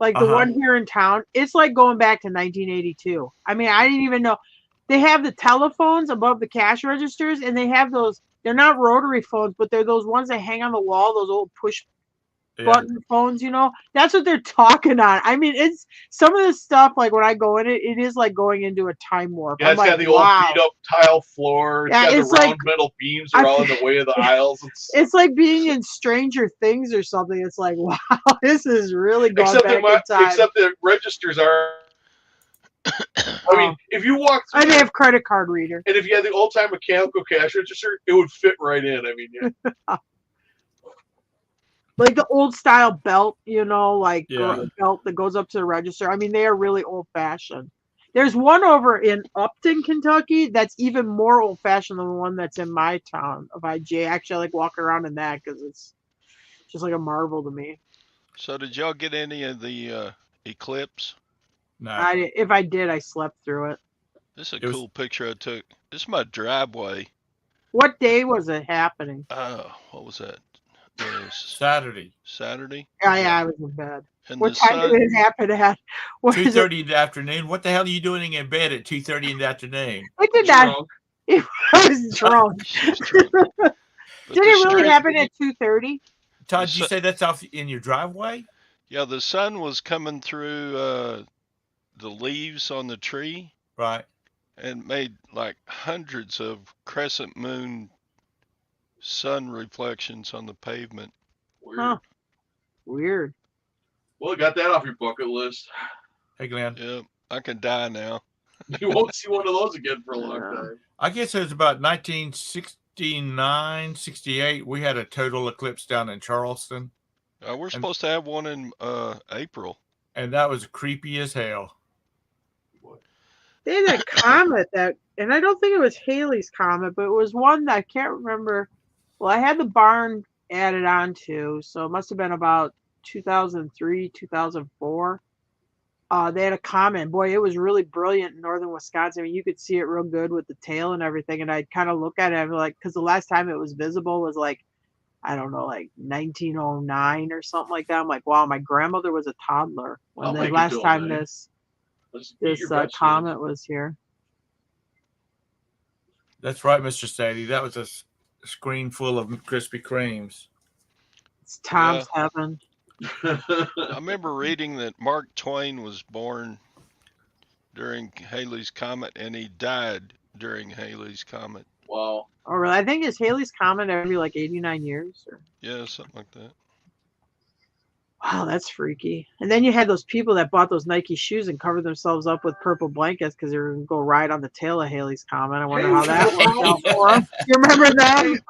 Like the one here in town. It's like going back to 1982. I mean, I didn't even know. They have the telephones above the cash registers, and they have those. They're not rotary phones, but they're those ones that hang on the wall, those old push button phones, you know. That's what they're talking on. I mean, it's some of this stuff, like when I go in it, it is like going into a time warp. Yeah, it's got the old beat up tile floor. It's got the round metal beams are all in the way of the aisles. It's like being in Stranger Things or something. It's like, wow, this is really going back in time. Except the registers are. I mean, if you walk through, they have credit card reader, and if you had the old time mechanical cash register, it would fit right in. I mean, yeah. Like the old style belt, you know, like belt that goes up to the register. I mean, they are really old fashioned. There's one over in Upton, Kentucky, that's even more old fashioned than the one that's in my town of IJ. Actually, I like walking around in that because it's just like a marvel to me. So, did y'all get any of the eclipse? No. If I did, I slept through it. This is a cool picture I took. This is my driveway. What day was it happening? What was that? Saturday. Saturday? Yeah, I was in bed. And what time did it happen at? 2:30 in the afternoon. What the hell are you doing in bed at 2:30 in the afternoon? I did not. I was drunk. Did it really happen at 2:30? Todd, did you say that's off in your driveway? Yeah, the sun was coming through the leaves on the tree. Right. And made like hundreds of crescent moon sun reflections on the pavement. Weird. Huh. Weird. Well, got that off your bucket list. Hey, Glenn. Yep, I can die now. You won't see one of those again for a long time. I guess it was about 1969, 68. We had a total eclipse down in Charleston. We're supposed to have one in April. And that was creepy as hell. They had a comet and I don't think it was Halley's Comet, but it was one that I can't remember. Well, I had the barn added on to, so it must have been about 2003, 2004. They had a comet. Boy, it was really brilliant in northern Wisconsin. I mean, you could see it real good with the tail and everything. And I'd kind of look at it and like, because the last time it was visible was like, I don't know, like 1909 or something like that. I'm like, wow, my grandmother was a toddler when the last time this comet was here. That's right, Mr. Sadie. That was a screen full of Krispy Kremes. It's Tom's heaven. I remember reading that Mark Twain was born during Halley's Comet and he died during Halley's Comet. Wow. Oh, really? I think it's Halley's Comet every like 89 years. Or... Yeah, something like that. Wow, that's freaky. And then you had those people that bought those Nike shoes and covered themselves up with purple blankets because they were going to go ride on the tail of Halley's Comet. I wonder how that worked out for them. You remember them?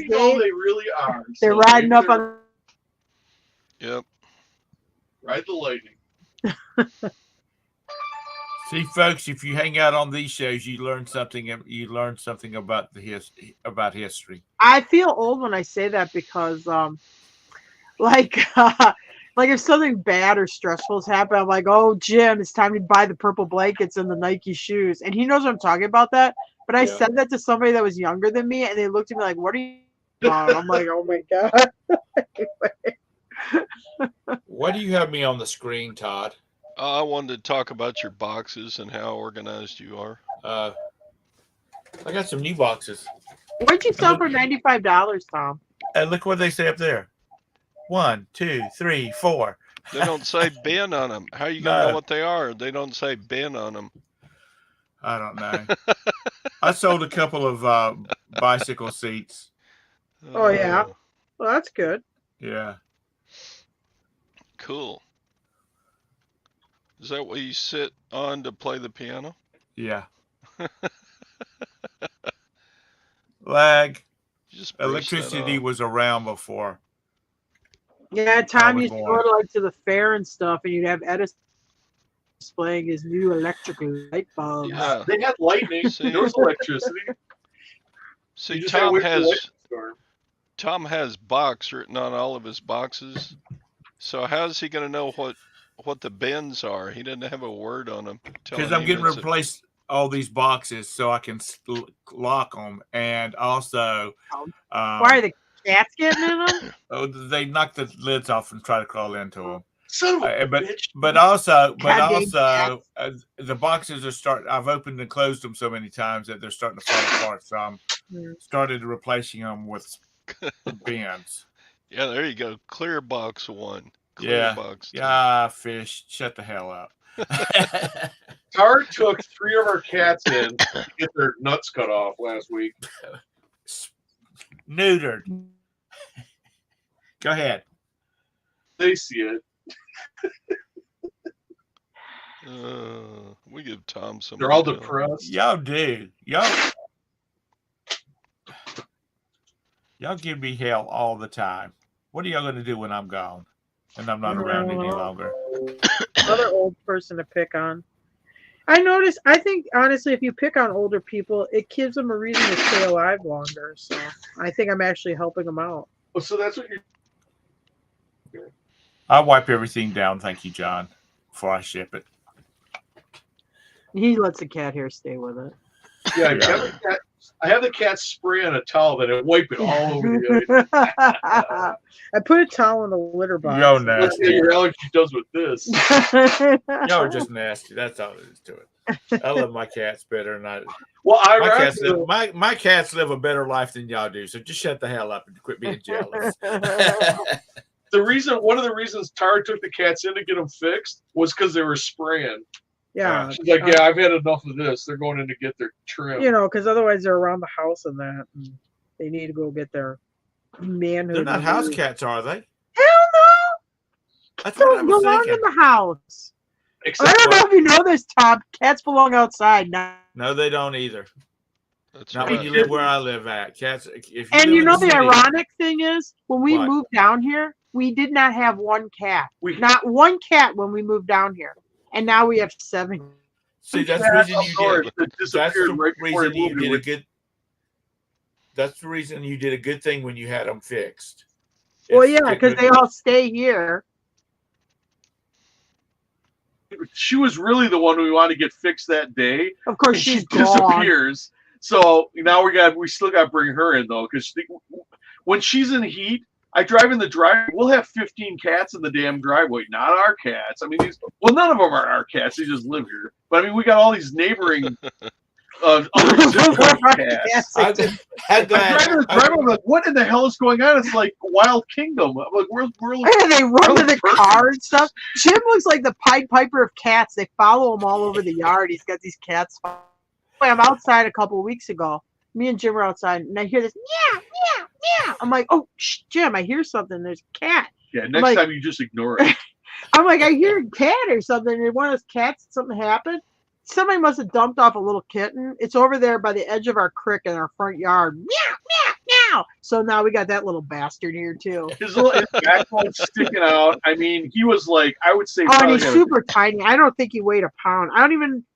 They really are. They're riding up on. Yep. Ride the lightning. See, folks, if you hang out on these shows, you learn something. You learn something about about history. I feel old when I say that because, like if something bad or stressful has happened, I'm like, oh, Jim, it's time to buy the purple blankets and the Nike shoes. And he knows what I'm talking about that. But I said that to somebody that was younger than me, and they looked at me like, what are you about? I'm like, oh, my God. Why do you have me on the screen, Todd? I wanted to talk about your boxes and how organized you are. I got some new boxes. What'd you sell for $95, Tom? And look what they say up there. 1, 2, 3, 4. They don't say bin on them. How are you going to know what they are? They don't say bin on them. I don't know. I sold a couple of bicycle seats. Oh, yeah. Well, that's good. Yeah. Cool. Is that what you sit on to play the piano? Yeah. Lag. You just brush that Electricity off. was around before. Yeah, Tom was used to born. go to like to the fair and stuff, and you'd have Edison displaying his new electric light bulbs. Yeah. They had lightning. See? There was electricity. See, You just had to wait for the lightning storm. Tom has box written on all of his boxes. So how's he going to know what the bins are? He doesn't have a word on them. Because I'm getting to replace all these boxes so I can lock them. And also, Why are the cats getting in them? oh, they knock the lids off and try to crawl into them. Son of a bitch. But also, Goddamn cats. the boxes are starting. I've opened and closed them so many times that they're starting to fall apart. So I'm started replacing them with bins. Yeah, there you go. Clear box one. Clear Yeah. box two. Yeah, fish. Shut the hell up. Tar took 3 of our cats in to get their nuts cut off last week. Neutered. Go ahead. They see it. We give Tom some. They're all detail. depressed. Y'all do. Y'all give me hell all the time. What are y'all going to do when I'm gone and I'm not around any longer? Another old person to pick on. I think, honestly, if you pick on older people, it gives them a reason to stay alive longer. So I think I'm actually helping them out. Oh, so that's what you're. I wipe everything down, thank you, John, before I ship it. He lets the cat hair stay with it. Yeah, I have the cat spray on a towel, then I wipe it all over the other. I put a towel in the litter box. Yo, Let's see nasty. what your allergy does with this. Y'all are just nasty. That's all it is to it. I love my cats better than I. Well, My cats live a better life than y'all do. So just shut the hell up and quit being jealous. one of the reasons Tara took the cats in to get them fixed was because they were spraying. Yeah. She's like, yeah, I've had enough of this. They're going in to get their trim. Because otherwise they're around the house and that. And they need to go get their manhood. They're not house cats, are they? Hell no! That's what I Don't was belong thinking. in the house. Except I don't know if you know this, Tom. Cats belong outside. No, they don't either. That's Not right. when you live where I live at. Cats. If you And live you in know the the city, ironic thing is, when we What? moved down here, we did not have one cat. We- Not one cat when we moved down here. And now we have 7. See, that's the reason you outdoors did. that That's disappeared the right before I reason you moved did here. a good. That's the reason you did a good thing when you had them fixed. Well, It's yeah, getting because rid they of- all stay here. She was really the one we wanted to get fixed that day. Of course, And she's she gone. disappears. So now we still got to bring her in though, because when she's in heat, I drive in the driveway. We'll have 15 cats in the damn driveway. Not our cats. I mean, none of them are our cats. They just live here. But I mean, we got all these neighboring other zip code cats. I'm I'm glad. driving the driveway. I'm like, what in the hell is going on? It's like Wild Kingdom. I'm like, we're And they run to the car and stuff. Jim looks like the Pied Piper of cats. They follow him all over the yard. He's got these cats. I'm outside a couple of weeks ago. Me and Jim are outside, and I hear this meow, meow, meow. I'm like, oh, Jim, I hear something. There's a cat. Yeah, next like- time you just ignore it. I'm like, I hear a cat or something. And one of those cats, something happened. Somebody must have dumped off a little kitten. It's over there by the edge of our creek in our front yard. Meow, meow, meow. So now we got that little bastard here, too. His backbone sticking out. I mean, he was like, I would say, Oh, and probably he's super tiny. I don't think he weighed a pound.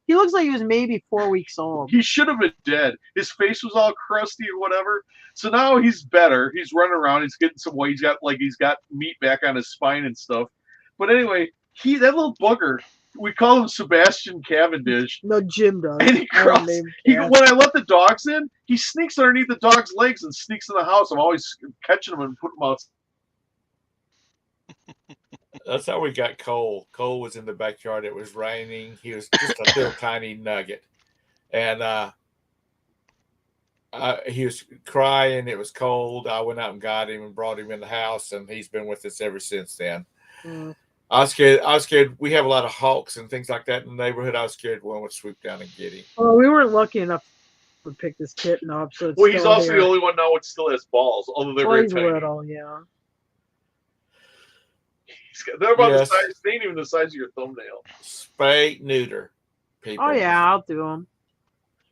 He looks like he was maybe 4 weeks old. he should have been dead. His face was all crusty or whatever. So now he's better. He's running around. He's getting some weight. He's got meat back on his spine and stuff. But anyway, that little bugger, we call him Sebastian Cavendish. No, Jim does. And he I don't crawls. name When cats. I let the dogs in, he sneaks underneath the dog's legs and sneaks in the house. I'm always catching him and putting him out. That's how we got Cole. Cole was in the backyard. It was raining. He was just a little tiny nugget. And he was crying. It was cold. I went out and got him and brought him in the house, and he's been with us ever since then. Mm. I was scared. We have a lot of hawks and things like that in the neighborhood. I was scared one would swoop down and get him. Well, we weren't lucky enough would pick this kitten up. So it's Well, he's still also here. the only one now that still has balls, although they're Well, very he's tiny. little, yeah. They're about Yes. the size. They ain't even the size of your thumbnail. Spay neuter. People. Oh yeah, I'll do him.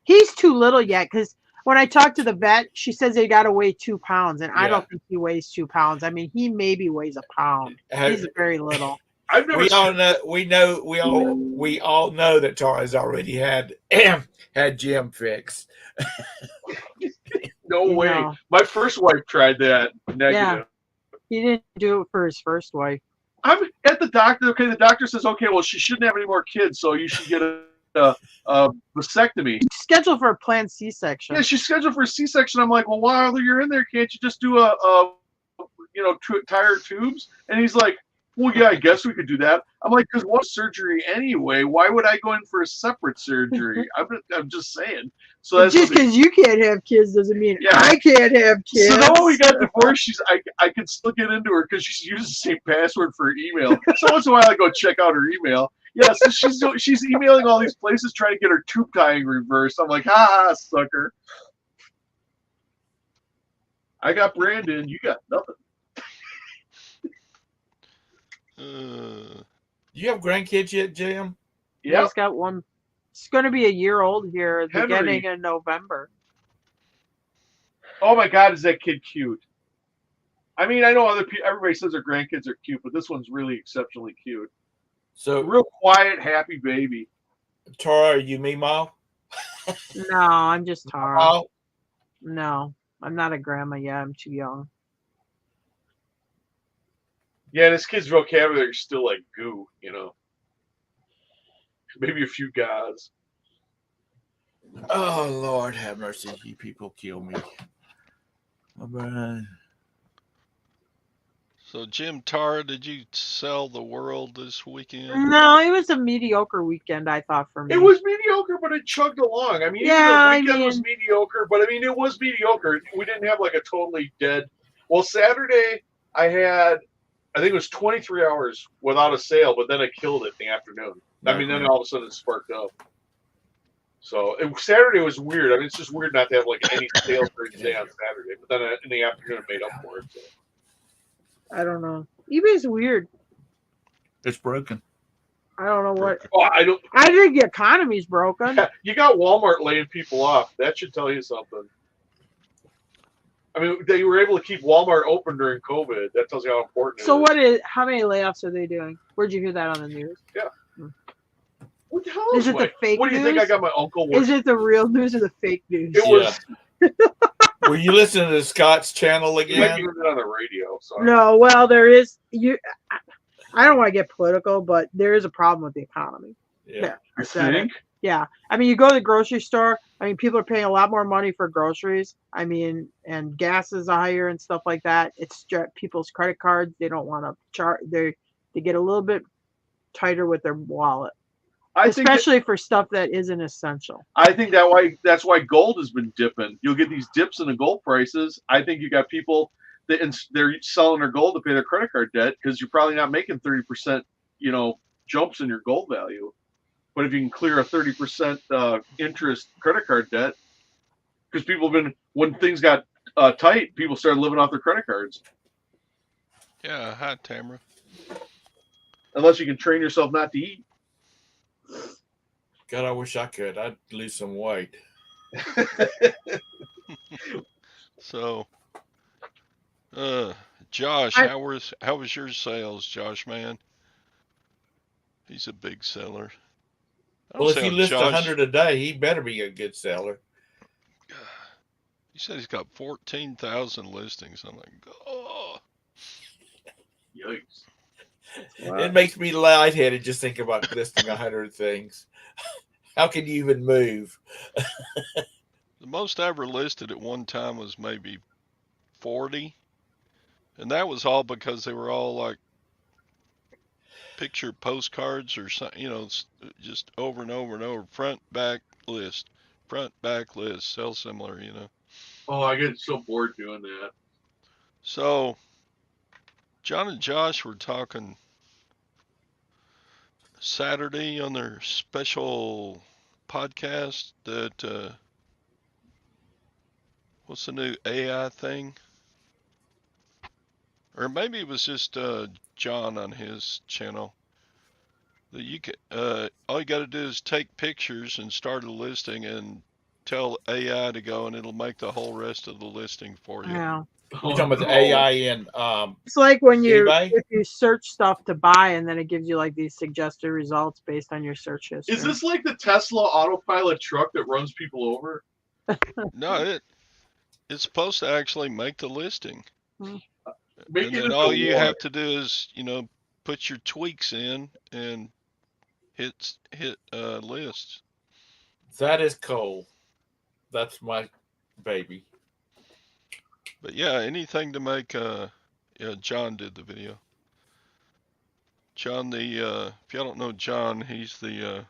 He's too little yet because when I talked to the vet, she says they got to weigh 2 pounds, and I Yeah. don't think he weighs 2 pounds. I mean, he maybe weighs a pound. He's very little. I've never We all seen. know. We all know that Tara's already had had Jim fixed. No way. No. My first wife tried that. Negative. He didn't do it for his first wife. I'm at the doctor. Okay, the doctor says, okay, well, she shouldn't have any more kids, so you should get a vasectomy. Scheduled for a planned C-section. Yeah, she's scheduled for a C-section. I'm like, well, while you're in there, can't you just do tire tubes? And he's like, well, yeah, I guess we could do that. I'm like, because what surgery anyway? Why would I go in for a separate surgery? I'm just saying. So that's just because you can't have kids doesn't mean Yeah. I can't have kids. So then when we got divorced, I could still get into her because she uses the same password for her email. So once in a while I go check out her email. Yeah, so she's emailing all these places trying to get her tube tying reversed. I'm like, ha, sucker. I got Brandon, you got nothing. You have grandkids yet, Jim? Yeah. He's got one. It's going to be a year old here at the Henry. beginning of November. Oh my God, is that kid cute? I mean, I know other people. Everybody says their grandkids are cute, but this one's really exceptionally cute. So, Real quiet, happy baby. Tara, are you Meemaw? No, I'm just Tara. Oh, No, I'm not a grandma yet. I'm too young. Yeah, this kid's vocabulary is still like goo, you know. Maybe a few guys. oh, Lord, have mercy. You people kill me. Oh, man. So, Jim, Tara, did you sell the world this weekend? No, it was a mediocre weekend, I thought, for me. It was mediocre, but it chugged along. I mean, Yeah, even the weekend was mediocre, but I mean, it was mediocre. We didn't have like a totally dead. Well, Saturday, I think it was 23 hours without a sale, but then I killed it in the afternoon. I mean, then all of a sudden it sparked up. So Saturday was weird. I mean, it's just weird not to have like any sales during the day on Saturday, but then in the afternoon it made up for it. So. I don't know. eBay's weird. It's broken. I don't know what. Oh, I don't. I think the economy's broken. You got Walmart laying people off. That should tell you something. I mean, they were able to keep Walmart open during COVID. That tells you how important it is. How many layoffs are they doing? Where'd you hear that on the news? Yeah. What the hell Is it the fake What do you think? news? I got my uncle. Is it the real news or the fake news? It was. Were you listening to Scott's channel You might be again? hearing it on the radio. Sorry. No, well, there is. I don't want to get political, but there is a problem with the economy. Yeah. I said think. Yeah. I mean, you go to the grocery store. I mean, people are paying a lot more money for groceries. I mean, and gas is higher and stuff like that. It's people's credit cards. They don't want to charge. They get a little bit tighter with their wallet, especially for stuff that isn't essential. I think that's why gold has been dipping. You'll get these dips in the gold prices. I think you got people that they're selling their gold to pay their credit card debt because you're probably not making 30%, jumps in your gold value. But if you can clear a 30% interest credit card debt, because people have been, when things got tight, people started living off their credit cards. Yeah, hi, Tamara. Unless you can train yourself not to eat. God, I wish I could. I'd lose some weight. So, Josh, how was your sales, Josh, man? He's a big seller. Well, if you list 100 a day, he better be a good seller. He said he's got 14,000 listings. I'm like, oh. Yikes. Wow. It makes me lightheaded just think about listing 100 things. How can you even move? The most I ever listed at one time was maybe 40. And that was all because they were all like picture postcards or something, just over and over and over. Front, back list, sell similar, Oh, I get so bored doing that. So, John and Josh were talking Saturday on their special podcast that What's the new AI thing? Or maybe it was just John on his channel. That you can, all you got to do is take pictures and start a listing and tell AI to go, and it'll make the whole rest of the listing for you. Yeah. You're talking about the AI in It's like when eBay? if you search stuff to buy and then it gives you like these suggested results based on your search history. Is this like the Tesla autopilot truck that runs people over? No, it's supposed to actually make the listing. Make And it then into all you water. have to do is, put your tweaks in and hit lists. That is cool. That's my baby. But yeah, anything to make. Yeah, John did the video. John, if y'all don't know John, he's the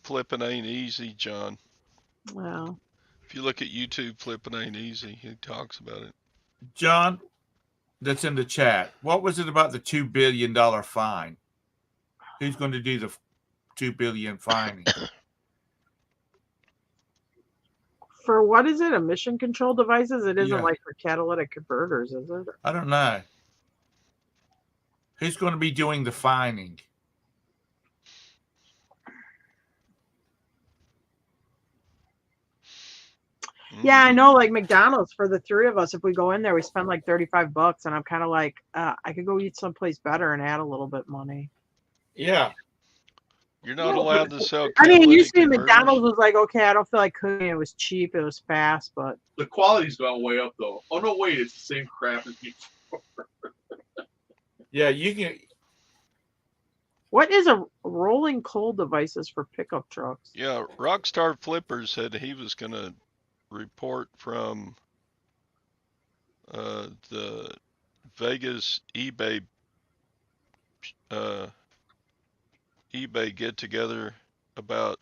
flipping ain't easy John. Wow. If you look at YouTube, flipping ain't easy. He talks about it. John, that's in the chat. What was it about the $2 billion fine? Who's going to do the $2 billion fining? For what is it? Emission control devices? It isn't Yeah. like for catalytic converters, is it? I don't know. Who's going to be doing the fining? Yeah, I know. Like McDonald's, for the three of us, if we go in there, we spend like $35, and I'm kind of like, I could go eat someplace better and add a little bit money. Yeah. You're not No, allowed but- to sell I mean, catalytic usually converters. McDonald's was like, okay, I don't feel like cooking. It was cheap, it was fast, but The quality's gone way up though. Oh no, wait, it's the same crap as before. Yeah, you can. what is a rolling coal devices for pickup trucks? Yeah, Rockstar Flipper said he was going to report from the Vegas eBay get together about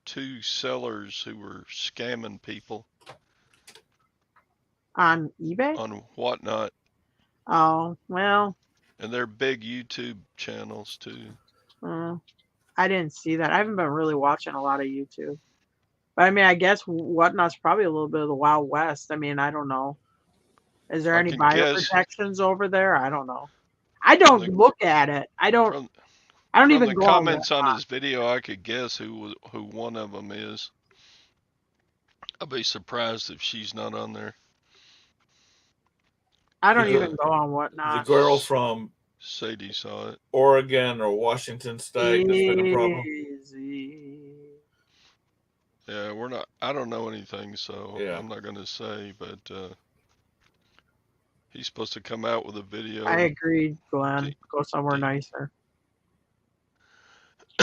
2 sellers who were scamming people On eBay? on whatnot, Oh, well, and they're big YouTube channels too. I didn't see that. I haven't been really watching a lot of YouTube. But I mean, I guess whatnot's probably a little bit of the Wild West. I mean, I don't know. Is there I any can guess. bioprotections over there? I don't know. I don't look at it. I don't From even the go comments on on his video, I could guess who one of them is. I'll be surprised if she's not on there. I don't The- even go on The whatnot. girl from Sadie saw it. Oregon or Washington State that's been a problem. Easy. Yeah, I don't know anything, so Yeah. I'm not gonna say, but he's supposed to come out with a video. I agree, Glenn. D- Go somewhere D- nicer.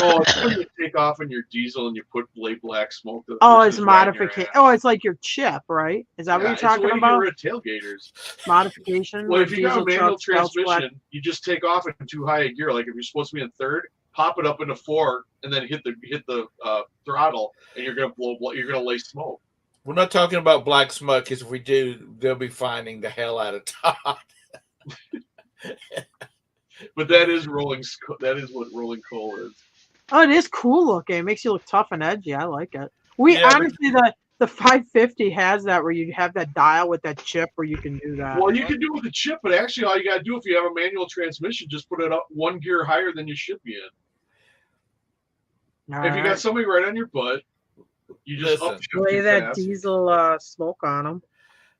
Oh, it's when you take off in your diesel and you put black smoke. that Oh, pushes it's right in your modification. ass. Oh, it's like your chip, right? Is that what you're It's the talking way to about? get rid of tailgaters. Modification. Well, where if you got a diesel manual trucks belch black- transmission, you just take off in too high a gear. Like if you're supposed to be in third, pop it up into 4, and then hit the throttle, and you're gonna you're gonna lay smoke. We're not talking about black smoke, because if we do, they'll be finding the hell out of Todd. But that is That is what rolling coal is. Oh, it is cool looking. It makes you look tough and edgy. I like it. We Yeah, but- honestly, the 550 has that where you have that dial with that chip where you can do that. Well, you can do it with a chip, but actually, all you gotta do if you have a manual transmission, just put it up 1 gear higher than you should be in. All If you right. got somebody right on your butt, you just Listen. upshift Lay too that fast. diesel smoke on them.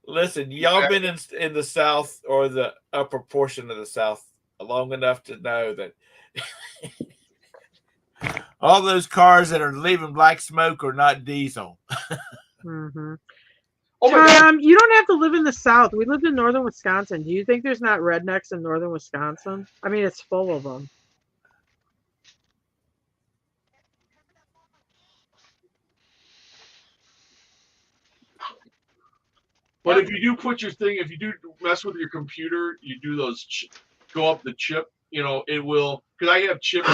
Listen, y'all been in the South or the upper portion of the South long enough to know that all those cars that are leaving black smoke are not diesel. Mm-hmm. Oh my God! You don't have to live in the South. We lived in northern Wisconsin. Do you think there's not rednecks in northern Wisconsin? I mean, it's full of them. But if you do put your thing, if you do mess with your computer, you do those go up the chip. You know, it will, because I have chips.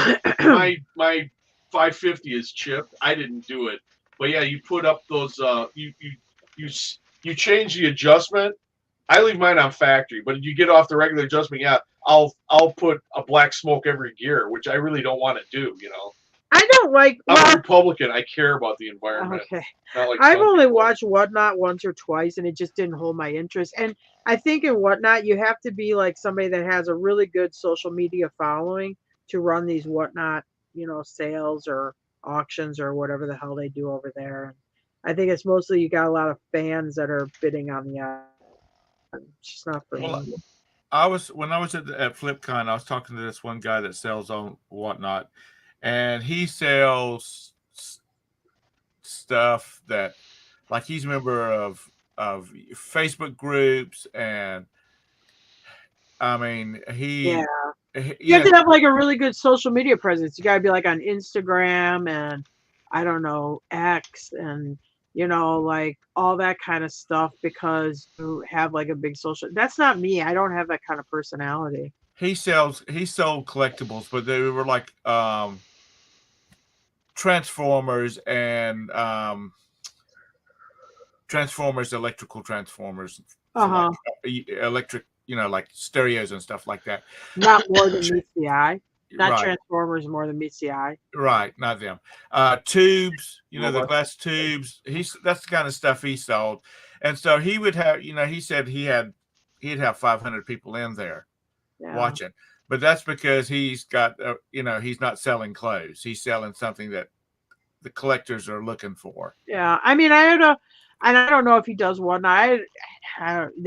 my 550 is chipped. I didn't do it, but yeah, you put up those. You change the adjustment. I leave mine on factory, but if you get off the regular adjustment, yeah, I'll put a black smoke every gear, which I really don't want to do. You know. I don't like. I'm a Well, Republican. I care about the environment. okay. Not like I've some only people. watched Whatnot once or twice, and it just didn't hold my interest. And I think in Whatnot, you have to be like somebody that has a really good social media following to run these Whatnot, sales or auctions or whatever the hell they do over there. And I think it's mostly you got a lot of fans that are bidding on the item. It's just not for Well, me. when I was at FlipCon, I was talking to this one guy that sells on Whatnot, and he sells stuff that, like, he's a member of Facebook groups, and I mean, Yeah. he You have to have like a really good social media presence. You got to be like on Instagram and I don't know, X and like all that kind of stuff because you have like a big social. That's not me. I don't have that kind of personality. he sold collectibles, but they were like transformers and electrical transformers for like Uh-huh. electric, like stereos and stuff like that. Not more than meets the eye. Not Right, Transformers more than meets the eye. right, not them. Tubes, the Robots. glass tubes. That's the kind of stuff he sold, and so he would have, he said he'd have 500 people in there Yeah. watching, but that's because he's got, he's not selling clothes. He's selling something that the collectors are looking for. Yeah. I mean, and I don't know if he does one. They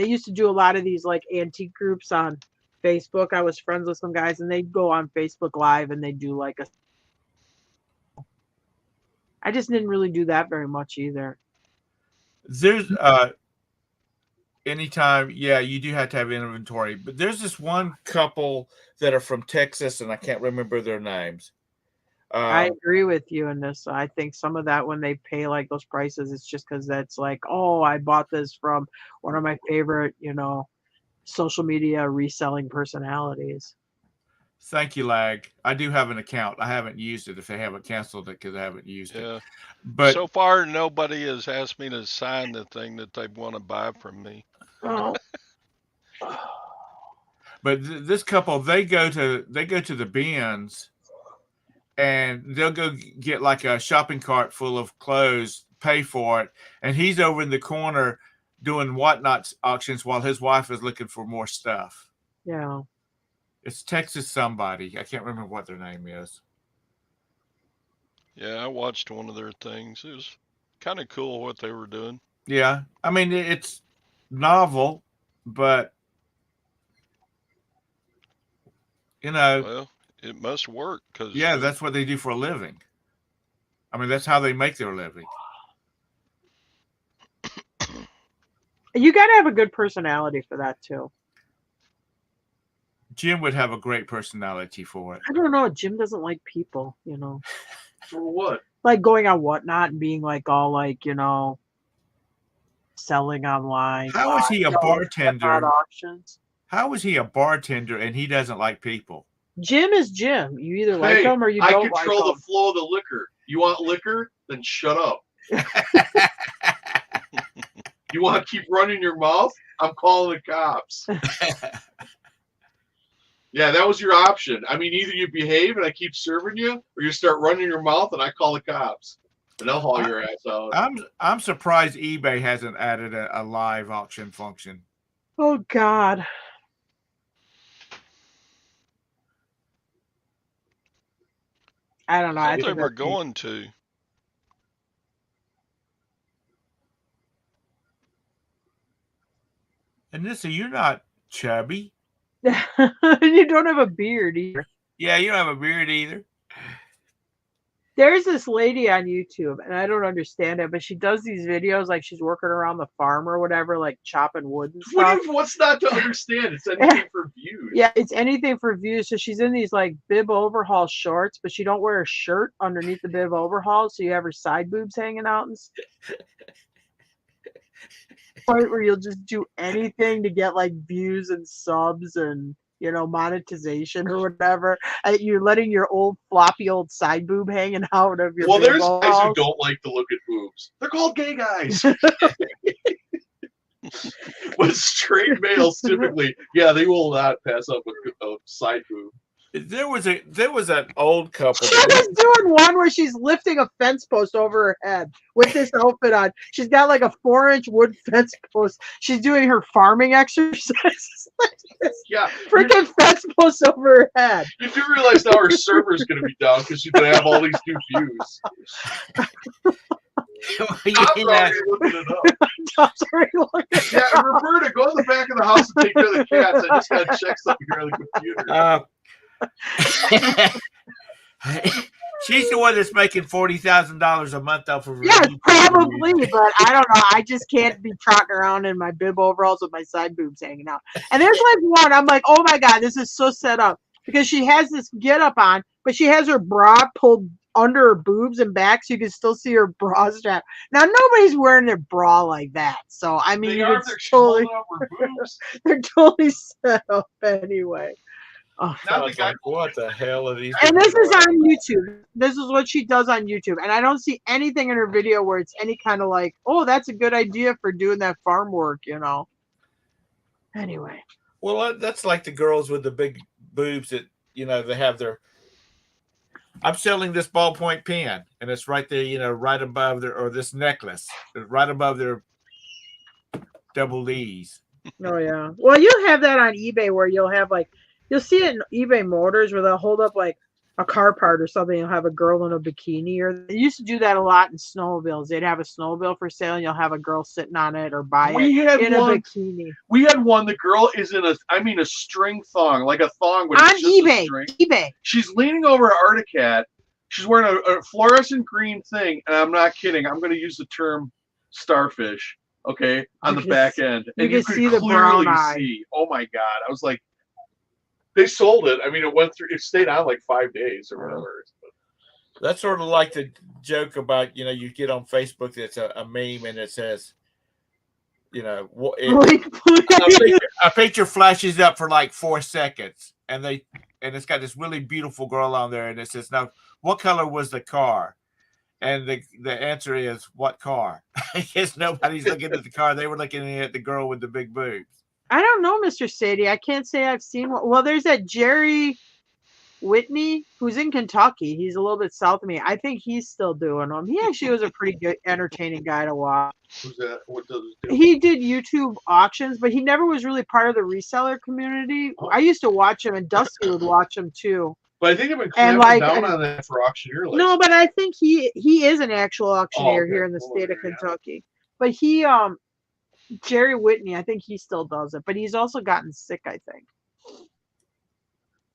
used to do a lot of these like antique groups on Facebook. I was friends with some guys, and they'd go on Facebook Live and they do like a. I just didn't really do that very much either. There's anytime, yeah, you do have to have inventory, but there's this one couple that are from Texas, and I can't remember their names. I agree with you in this. I think some of that when they pay like those prices, it's just because that's like, oh, I bought this from one of my favorite, social media reselling personalities. Thank you, Lag. I do have an account. I haven't used it if they haven't canceled it because I haven't used Yeah. it. But So far, nobody has asked me to sign the thing that they want to buy from me. Oh. But this couple, they go to the bins, and they'll go get like a shopping cart full of clothes, pay for it, and he's over in the corner doing Whatnot auctions while his wife is looking for more stuff. Yeah. It's Texas somebody. I can't remember what their name is. Yeah, I watched one of their things. It was kind of cool what they were doing. Yeah, I mean, it's novel, but Well, it must work because yeah, that's what they do for a living. I mean, that's how they make their living. You got to have a good personality for that too. Jim would have a great personality for it. I don't know. Jim doesn't like people, For what? like going on Whatnot and being like all like, selling online. How is he a bartender? Auctions. How is he a bartender and he doesn't like people? Jim is Jim. You either like Hey, him or you I don't control like the flow of the liquor. You want liquor? Then shut up. You want to keep running your mouth? I'm calling the cops. Yeah, that was your option. I mean, either you behave and I keep serving you, or you start running your mouth and I call the cops. And they'll haul your ass out. I'm surprised eBay hasn't added a live auction function. Oh God. I don't know. I thought they were going to. And listen, you're not chubby. You don't have a beard either. Yeah, you don't have a beard either. There's this lady on YouTube, and I don't understand it, but she does these videos like she's working around the farm or whatever, like chopping wood and stuff. What's not to understand? It's anything for views. Yeah, it's anything for views. So she's in these like bib overhaul shorts, but she don't wear a shirt underneath the bib overhaul, so you have her side boobs hanging out and stuff. Point where you'll just do anything to get like views and subs and monetization or whatever. You're letting your old floppy old side boob hanging out of your. Well, there's guys who don't like to look at boobs. They're called gay guys. But straight males typically, yeah, they will not pass up a side boob. There was an old couple. She was doing one where she's lifting a fence post over her head with this outfit on. She's got like a 4-inch wood fence post. She's doing her farming exercises. Yeah, Freaking fence post over her head. you do realize now our server's going to be down because she's going to have all these new views. I'm already looking it up. Tom's already looking it Yeah, up. Roberta, go in the back of the house and take care of the cats. I just got to check something here on the computer. She's the one that's making $40,000 a month off of her. Yes, YouTube probably, videos. but I don't know. I just can't be trotting around in my bib overalls with my side boobs hanging out. And there's like one, I'm like, oh my God, this is so set up. Because she has this get up on, but she has her bra pulled under her boobs and back so you can still see her bra strap. Now, nobody's wearing their bra like that. So, I mean, They you are, could they're totally, holding up her boobs. they're totally set up anyway. Oh, Now I the was guy, like, what the hell are these? and people this is doing? on YouTube. This is what she does on YouTube. And I don't see anything in her video where it's any kind of like, oh, that's a good idea for doing that farm work, you know. Anyway. Well, that's like the girls with the big boobs that, they have their. I'm selling this ballpoint pen, and it's right there, right above or this necklace, right above their double E's. Oh, yeah. Well, you have that on eBay where you'll see it in eBay Motors where they'll hold up like a car part or something. You'll have a girl in a bikini, or they used to do that a lot in snowmobiles. They'd have a snowmobile for sale and you'll have a girl sitting on it or buy we it had in one. a bikini. We had one. The girl is in a string thong, like a thong, but On it's just a eBay. string. eBay. She's leaning over Articat. She's wearing a fluorescent green thing, and I'm not kidding. I'm going to use the term starfish, okay, on the back end. And you can could see the brown clearly eye. see. Oh, my God. I was like, they sold it. I mean, it stayed on like 5 days or whatever. That's sort of like the joke about, you get on Facebook that's a meme and it says, a picture flashes up for like 4 seconds and it's got this really beautiful girl on there and it says, now, what color was the car? And the answer is, what car? Because nobody's looking at the car. They were looking at the girl with the big boobs. I don't know, Mr. Sadie. I can't say I've seen one. Well, there's that Jerry Whitney who's in Kentucky. He's a little bit south of me. I think he's still doing them. He actually was a pretty good, entertaining guy to watch. Who's that? What does it do? He did YouTube auctions, but he never was really part of the reseller community. I used to watch him, and Dusty would watch him too. But I think I've been And clamping down on that for auctioneer license. No, but I think he is an actual auctioneer okay. here in the Well, state of yeah. Kentucky. But he Jerry Whitney, I think he still does it, but he's also gotten sick, I think.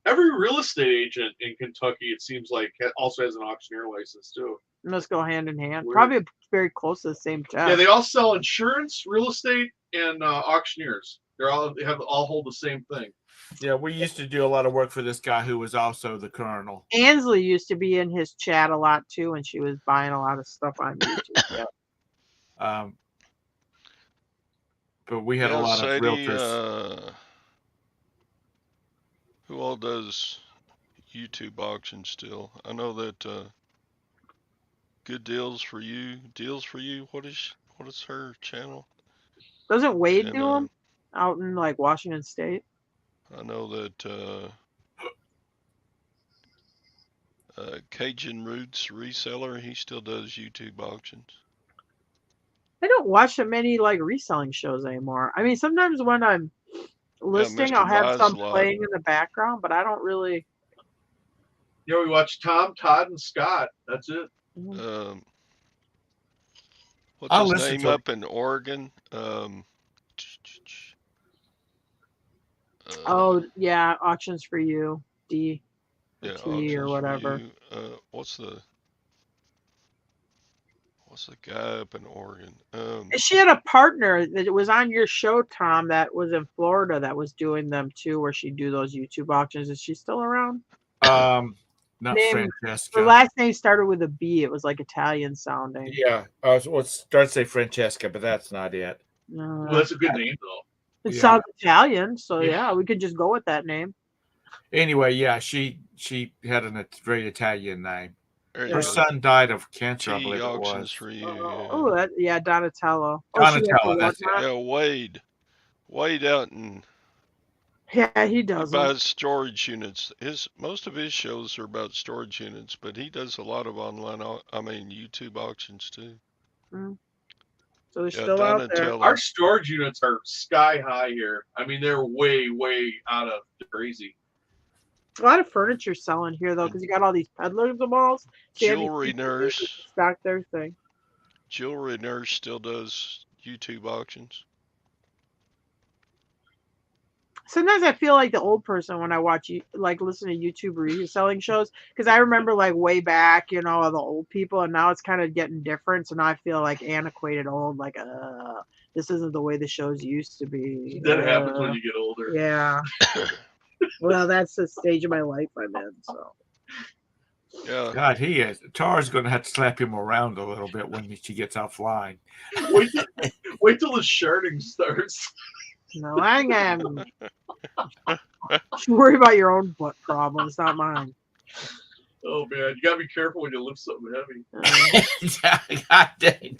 Every real estate agent in Kentucky, it seems like, also has an auctioneer license too. Must go hand in hand. Weird. Probably very close to the same job. Yeah, they all sell insurance, real estate, and auctioneers. They all hold the same thing. Yeah, we used to do a lot of work for this guy who was also the colonel. Ansley used to be in his chat a lot too, and she was buying a lot of stuff on YouTube. Yeah. But we had a lot Sadie, of realtors. Who all does YouTube auctions still? I know that Good Deals for You. What is her channel? Doesn't Wade And, do them out in like Washington State? I know that Cajun Roots Reseller, he still does YouTube auctions. I don't watch that many like reselling shows anymore. I mean, sometimes when I'm listing, Mr. I'll have some Mislot. playing in the background, but I don't really. You know, we watch Tom, Todd, and Scott. That's it. What's I'll his listen name to him. up in Oregon? Oh yeah, auctions for you, D, yeah, T auctions or for whatever. you. What's the guy up in Oregon? She had a partner that was on your show, Tom, that was in Florida that was doing them too, where she'd do those YouTube auctions. Is she still around? Not Name- Francesca. Her last name started with a B. It was like Italian sounding. Yeah, I was starting to say Francesca, but that's not it. Well, that's a good name though. It Yeah. sounds Italian, so Yeah. yeah, we could just go with that name. Anyway, yeah, she had a very Italian name. There you Her go. son died of cancer, I T believe it auctions was. for you. Oh, Donatello. Donatello, that's it. Whatnot. Yeah, Wade out in Yeah, he He doesn't. buys storage units. Most of his shows are about storage units, but he does a lot of YouTube auctions too. So they're Yeah, still out there. Donatello. Our storage units are sky high here. I mean, they're way, way out of crazy. A lot of furniture selling here though, because you got all these peddlers of malls. So you have these Jewelry people who Nurse. stock their thing. Jewelry Nurse still does YouTube auctions. Sometimes I feel like the old person when I watch listen to YouTube reselling shows, because I remember like way back, the old people, and now it's kind of getting different. So now I feel like antiquated, old, like this isn't the way the shows used to be. That happens when you get older. Yeah. Well, that's the stage of my life I'm in. So. Yeah. God, he is. Tara's going to have to slap him around a little bit when she gets offline. Wait till the sharding starts. No, I am. You worry about your own butt problems, not mine. Oh man, you gotta be careful when you lift something heavy. God dang.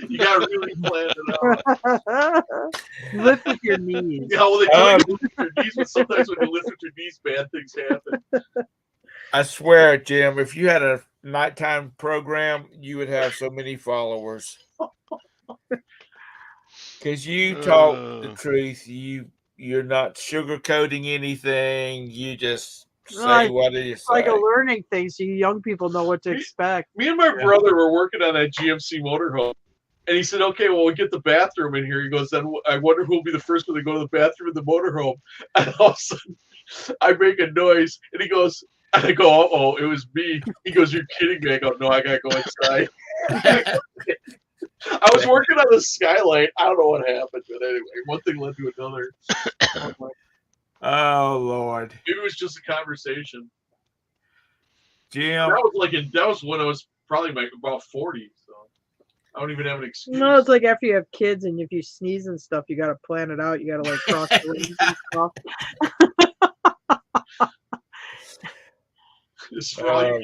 You gotta really plan it out. Lift with your knees. Yeah, well, they tell you to lift with your knees, but sometimes when you lift with your knees, bad things happen. I swear, Jim, if you had a nighttime program, you would have so many followers. Because you talk the truth. You're not sugarcoating anything. You just say what it is. It's like a learning thing, so you young people know what to expect. Me and my brother were working on that GMC motorhome, and he said, "Okay, well, we'll get the bathroom in here." He goes, "Then I wonder who will be the first one to go to the bathroom in the motorhome." And all of a sudden, I make a noise, and he goes, and I go, "Uh-oh, it was me." He goes, "You're kidding me?" I go, "No, I gotta go inside." I was working on the skylight. I don't know what happened, but anyway, one thing led to another. Oh Lord! Maybe it was just a conversation. Jim, that was when I was probably about 40, so I don't even have an excuse. No, it's like after you have kids and if you sneeze and stuff, you got to plan it out. You got to like cross the rings and stuff.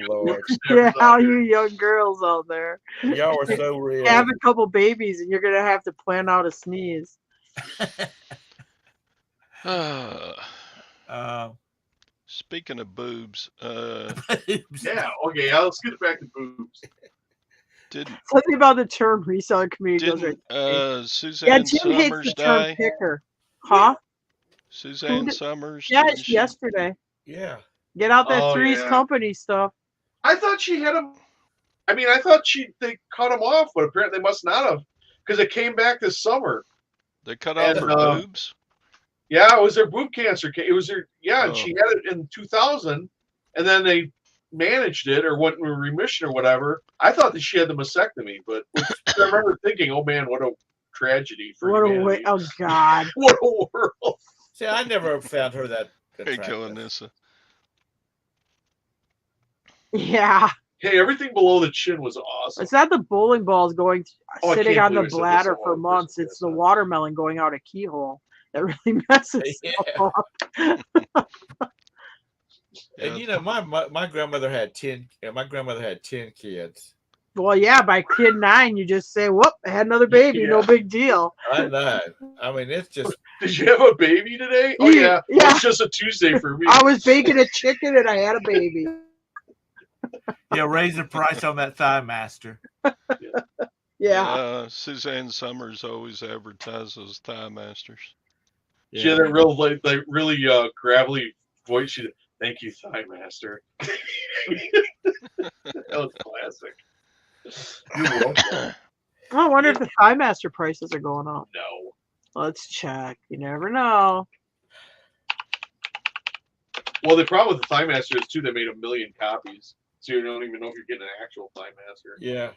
Lord. Yeah, all you young girls out there. Y'all are so real. Have a couple babies and you're gonna have to plan out a sneeze. Speaking of boobs, yeah, okay, let's get back to boobs. Something about the term reseller community. Suzanne Jim hates Summers the term die? picker. Huh? Suzanne Summers? Yeah, yesterday. Yeah. Get out that Three's Company stuff. I thought she had him. I mean, I thought they cut him off, but apparently they must not have, because it came back this summer. They cut off her boobs? Yeah, it was their boob cancer. It was her. Yeah, and she had it in 2000, and then they managed it or went in remission or whatever. I thought that she had the mastectomy, but I remember thinking, "Oh man, what a tragedy for humanity." Oh God, what a world! See, I never found her that. Hey, killing this. Yeah. Hey, everything below the chin was awesome. It's not the bowling balls sitting on the bladder for months. It's the watermelon going out a keyhole that really messes up. And my grandmother had 10. My grandmother had 10 kids. Well, yeah, by kid 9, you just say, "Whoop, I had another baby, no big deal." I know. I mean, it's just. Did you have a baby today? Oh yeah. It's just a Tuesday for me. I was baking a chicken and I had a baby. Yeah, raise the price on that Thigh Master. Yeah. Suzanne Summers always advertises Thigh Masters. Yeah. She had a really gravelly voice. She said, "Thank you, Thigh Master." That was classic. You're welcome. I wonder if the Thigh Master prices are going up. No. Let's check. You never know. Well, the problem with the Thigh Master is too they made 1 million copies, so you don't even know if you're getting an actual Thigh Master. Yeah.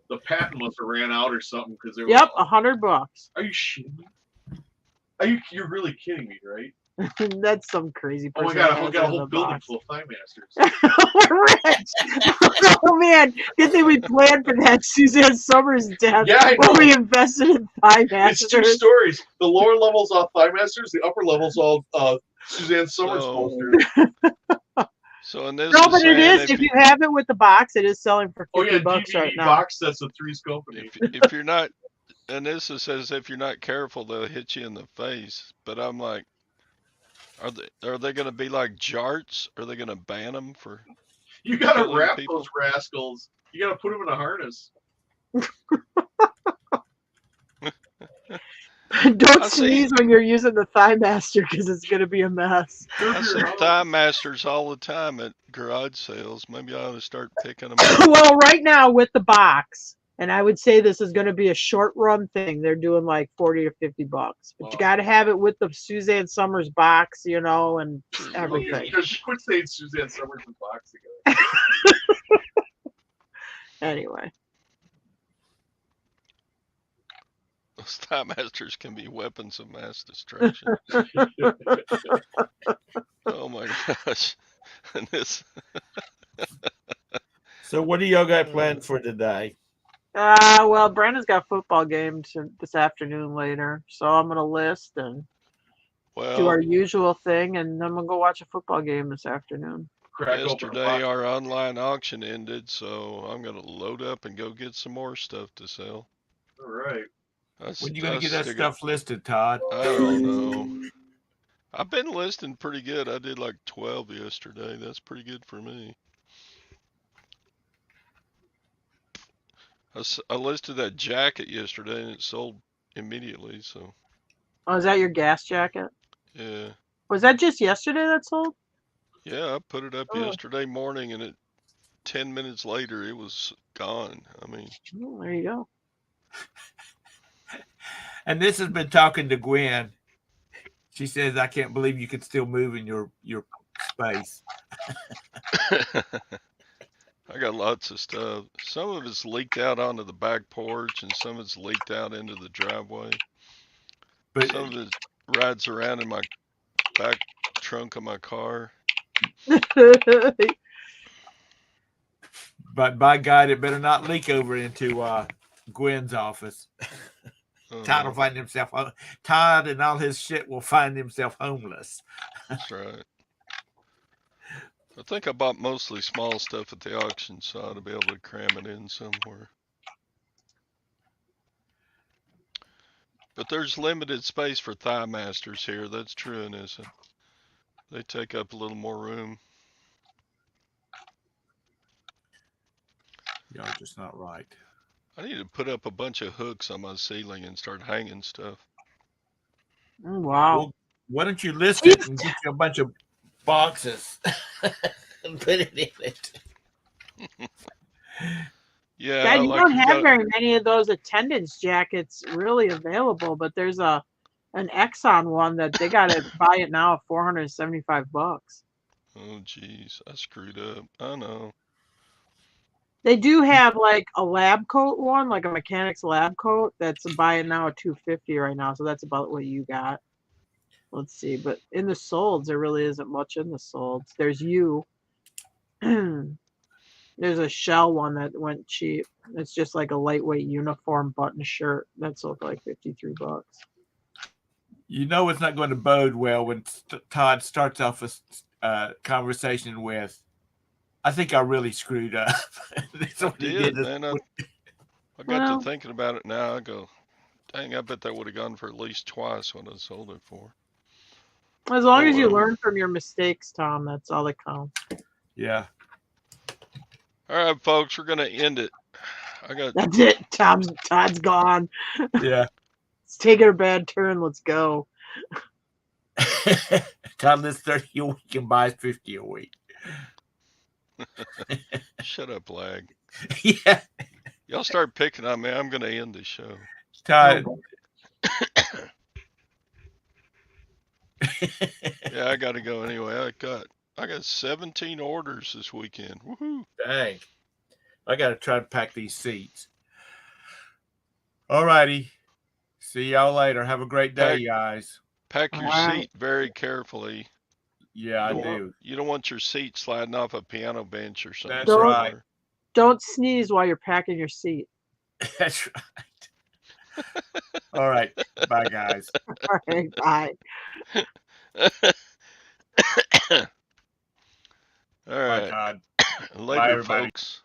The patent must have ran out or something because they were. Yep, $100. Are you shitting me? You're really kidding me, right? That's some crazy person. Oh my god, I got a whole building full of Thigh Masters. We're rich. Oh man, good thing we planned for that Suzanne Summers death. Yeah, I know. When we invested in Thigh Masters. It's 2 stories. The lower level's all Thigh Masters, the upper level's all Suzanne Summers posters. So in this, no, but it is. If you have it with the box, it is selling for $50 DVD right now. Box sets of Three's Company. If you're not And this says if you're not careful, they'll hit you in the face. But I'm like, are they going to be like jarts? Are they going to ban them for You gotta killing wrap people? those rascals. You gotta put them in a harness. Don't I sneeze see. when you're using the Thigh Master because it's gonna be a mess. I see Thigh Masters all the time at garage sales. Maybe I ought to start picking them up. Well, right now with the box, and I would say this is going to be a short run thing. They're doing like $40 or $50, but you got to have it with the Suzanne Summers box, you know, and True. everything. Because quit saying Suzanne Summers and box together. Anyway, Those Thigh Masters can be weapons of mass destruction. Oh my gosh. And this. So what do y'all got planned for today? well, Brandon's got football games this afternoon later, so I'm gonna list and do Well, our usual thing, and then we'll go watch a football game this afternoon. Crack open a yesterday box. our online auction ended, so I'm gonna load up and go get some more stuff to sell. All right. When you gonna get that stuff listed, Todd? I don't know. I've been listing pretty good. I did like 12 yesterday. That's pretty good for me. I listed that jacket yesterday and it sold immediately. So Oh, is that your gas jacket? yeah, Was that just yesterday that sold? yeah. I put it up Oh. yesterday morning, and 10 minutes later it was gone. I mean, Oh, there you go. And this has been talking to Gwen. She says, "I can't believe you could still move in your space." I got lots of stuff. Some of it's leaked out onto the back porch, and some of it's leaked out into the driveway. But Some of it rides around in my back trunk of my car. But by God, it better not leak over into Gwen's office. Todd will find himself. Todd and all his shit will find himself homeless. That's right. I think I bought mostly small stuff at the auction, so I ought to be able to cram it in somewhere. But there's limited space for Thigh Masters here. That's true, Anissa. They take up a little more room. Y'all just not right. I need to put up a bunch of hooks on my ceiling and start hanging stuff. Wow. Well, why don't you list it and get you a bunch of boxes and put it in it? Yeah, God, you like don't you have got- very many of those attendance jackets really available, but there's an Exxon one that they got to buy it now at $475. Oh, geez, I screwed up. I know. They do have like a lab coat one, like a mechanic's lab coat. That's buying now at $250 right now, so that's about what you got. Let's see, but in the solds, there really isn't much in the solds. There's you. There's a shell one that went cheap. It's just like a lightweight uniform button shirt. That's sold for like $53. You know it's not going to bode well when Todd starts off a conversation with, "I think I really screwed up." That's what he did. Man, I got to thinking about it now. I go, dang, I bet that would have gone for at least twice what I sold it for. As long as you learn from your mistakes, Tom, that's all that counts. Yeah. All right, folks, we're gonna end it. That's it. Todd's gone. Yeah. It's taking a bad turn. Let's go. Todd lists 30 a week and buys 50 a week. Shut up, Lag. Yeah. Y'all start picking on me. I'm gonna end the show. Todd. Yeah, I gotta go anyway. I got 17 orders this weekend. Woohoo! Dang. I got to try to pack these seats. All righty. See y'all later. Have a great day, guys. Pack your seat very carefully. Yeah, I do. You don't want your seat sliding off a piano bench or something. That's right. Don't sneeze while you're packing your seat. That's right. All right. Bye, guys. All right. Bye. All right. Bye, Todd. Later, Bye, everybody. folks.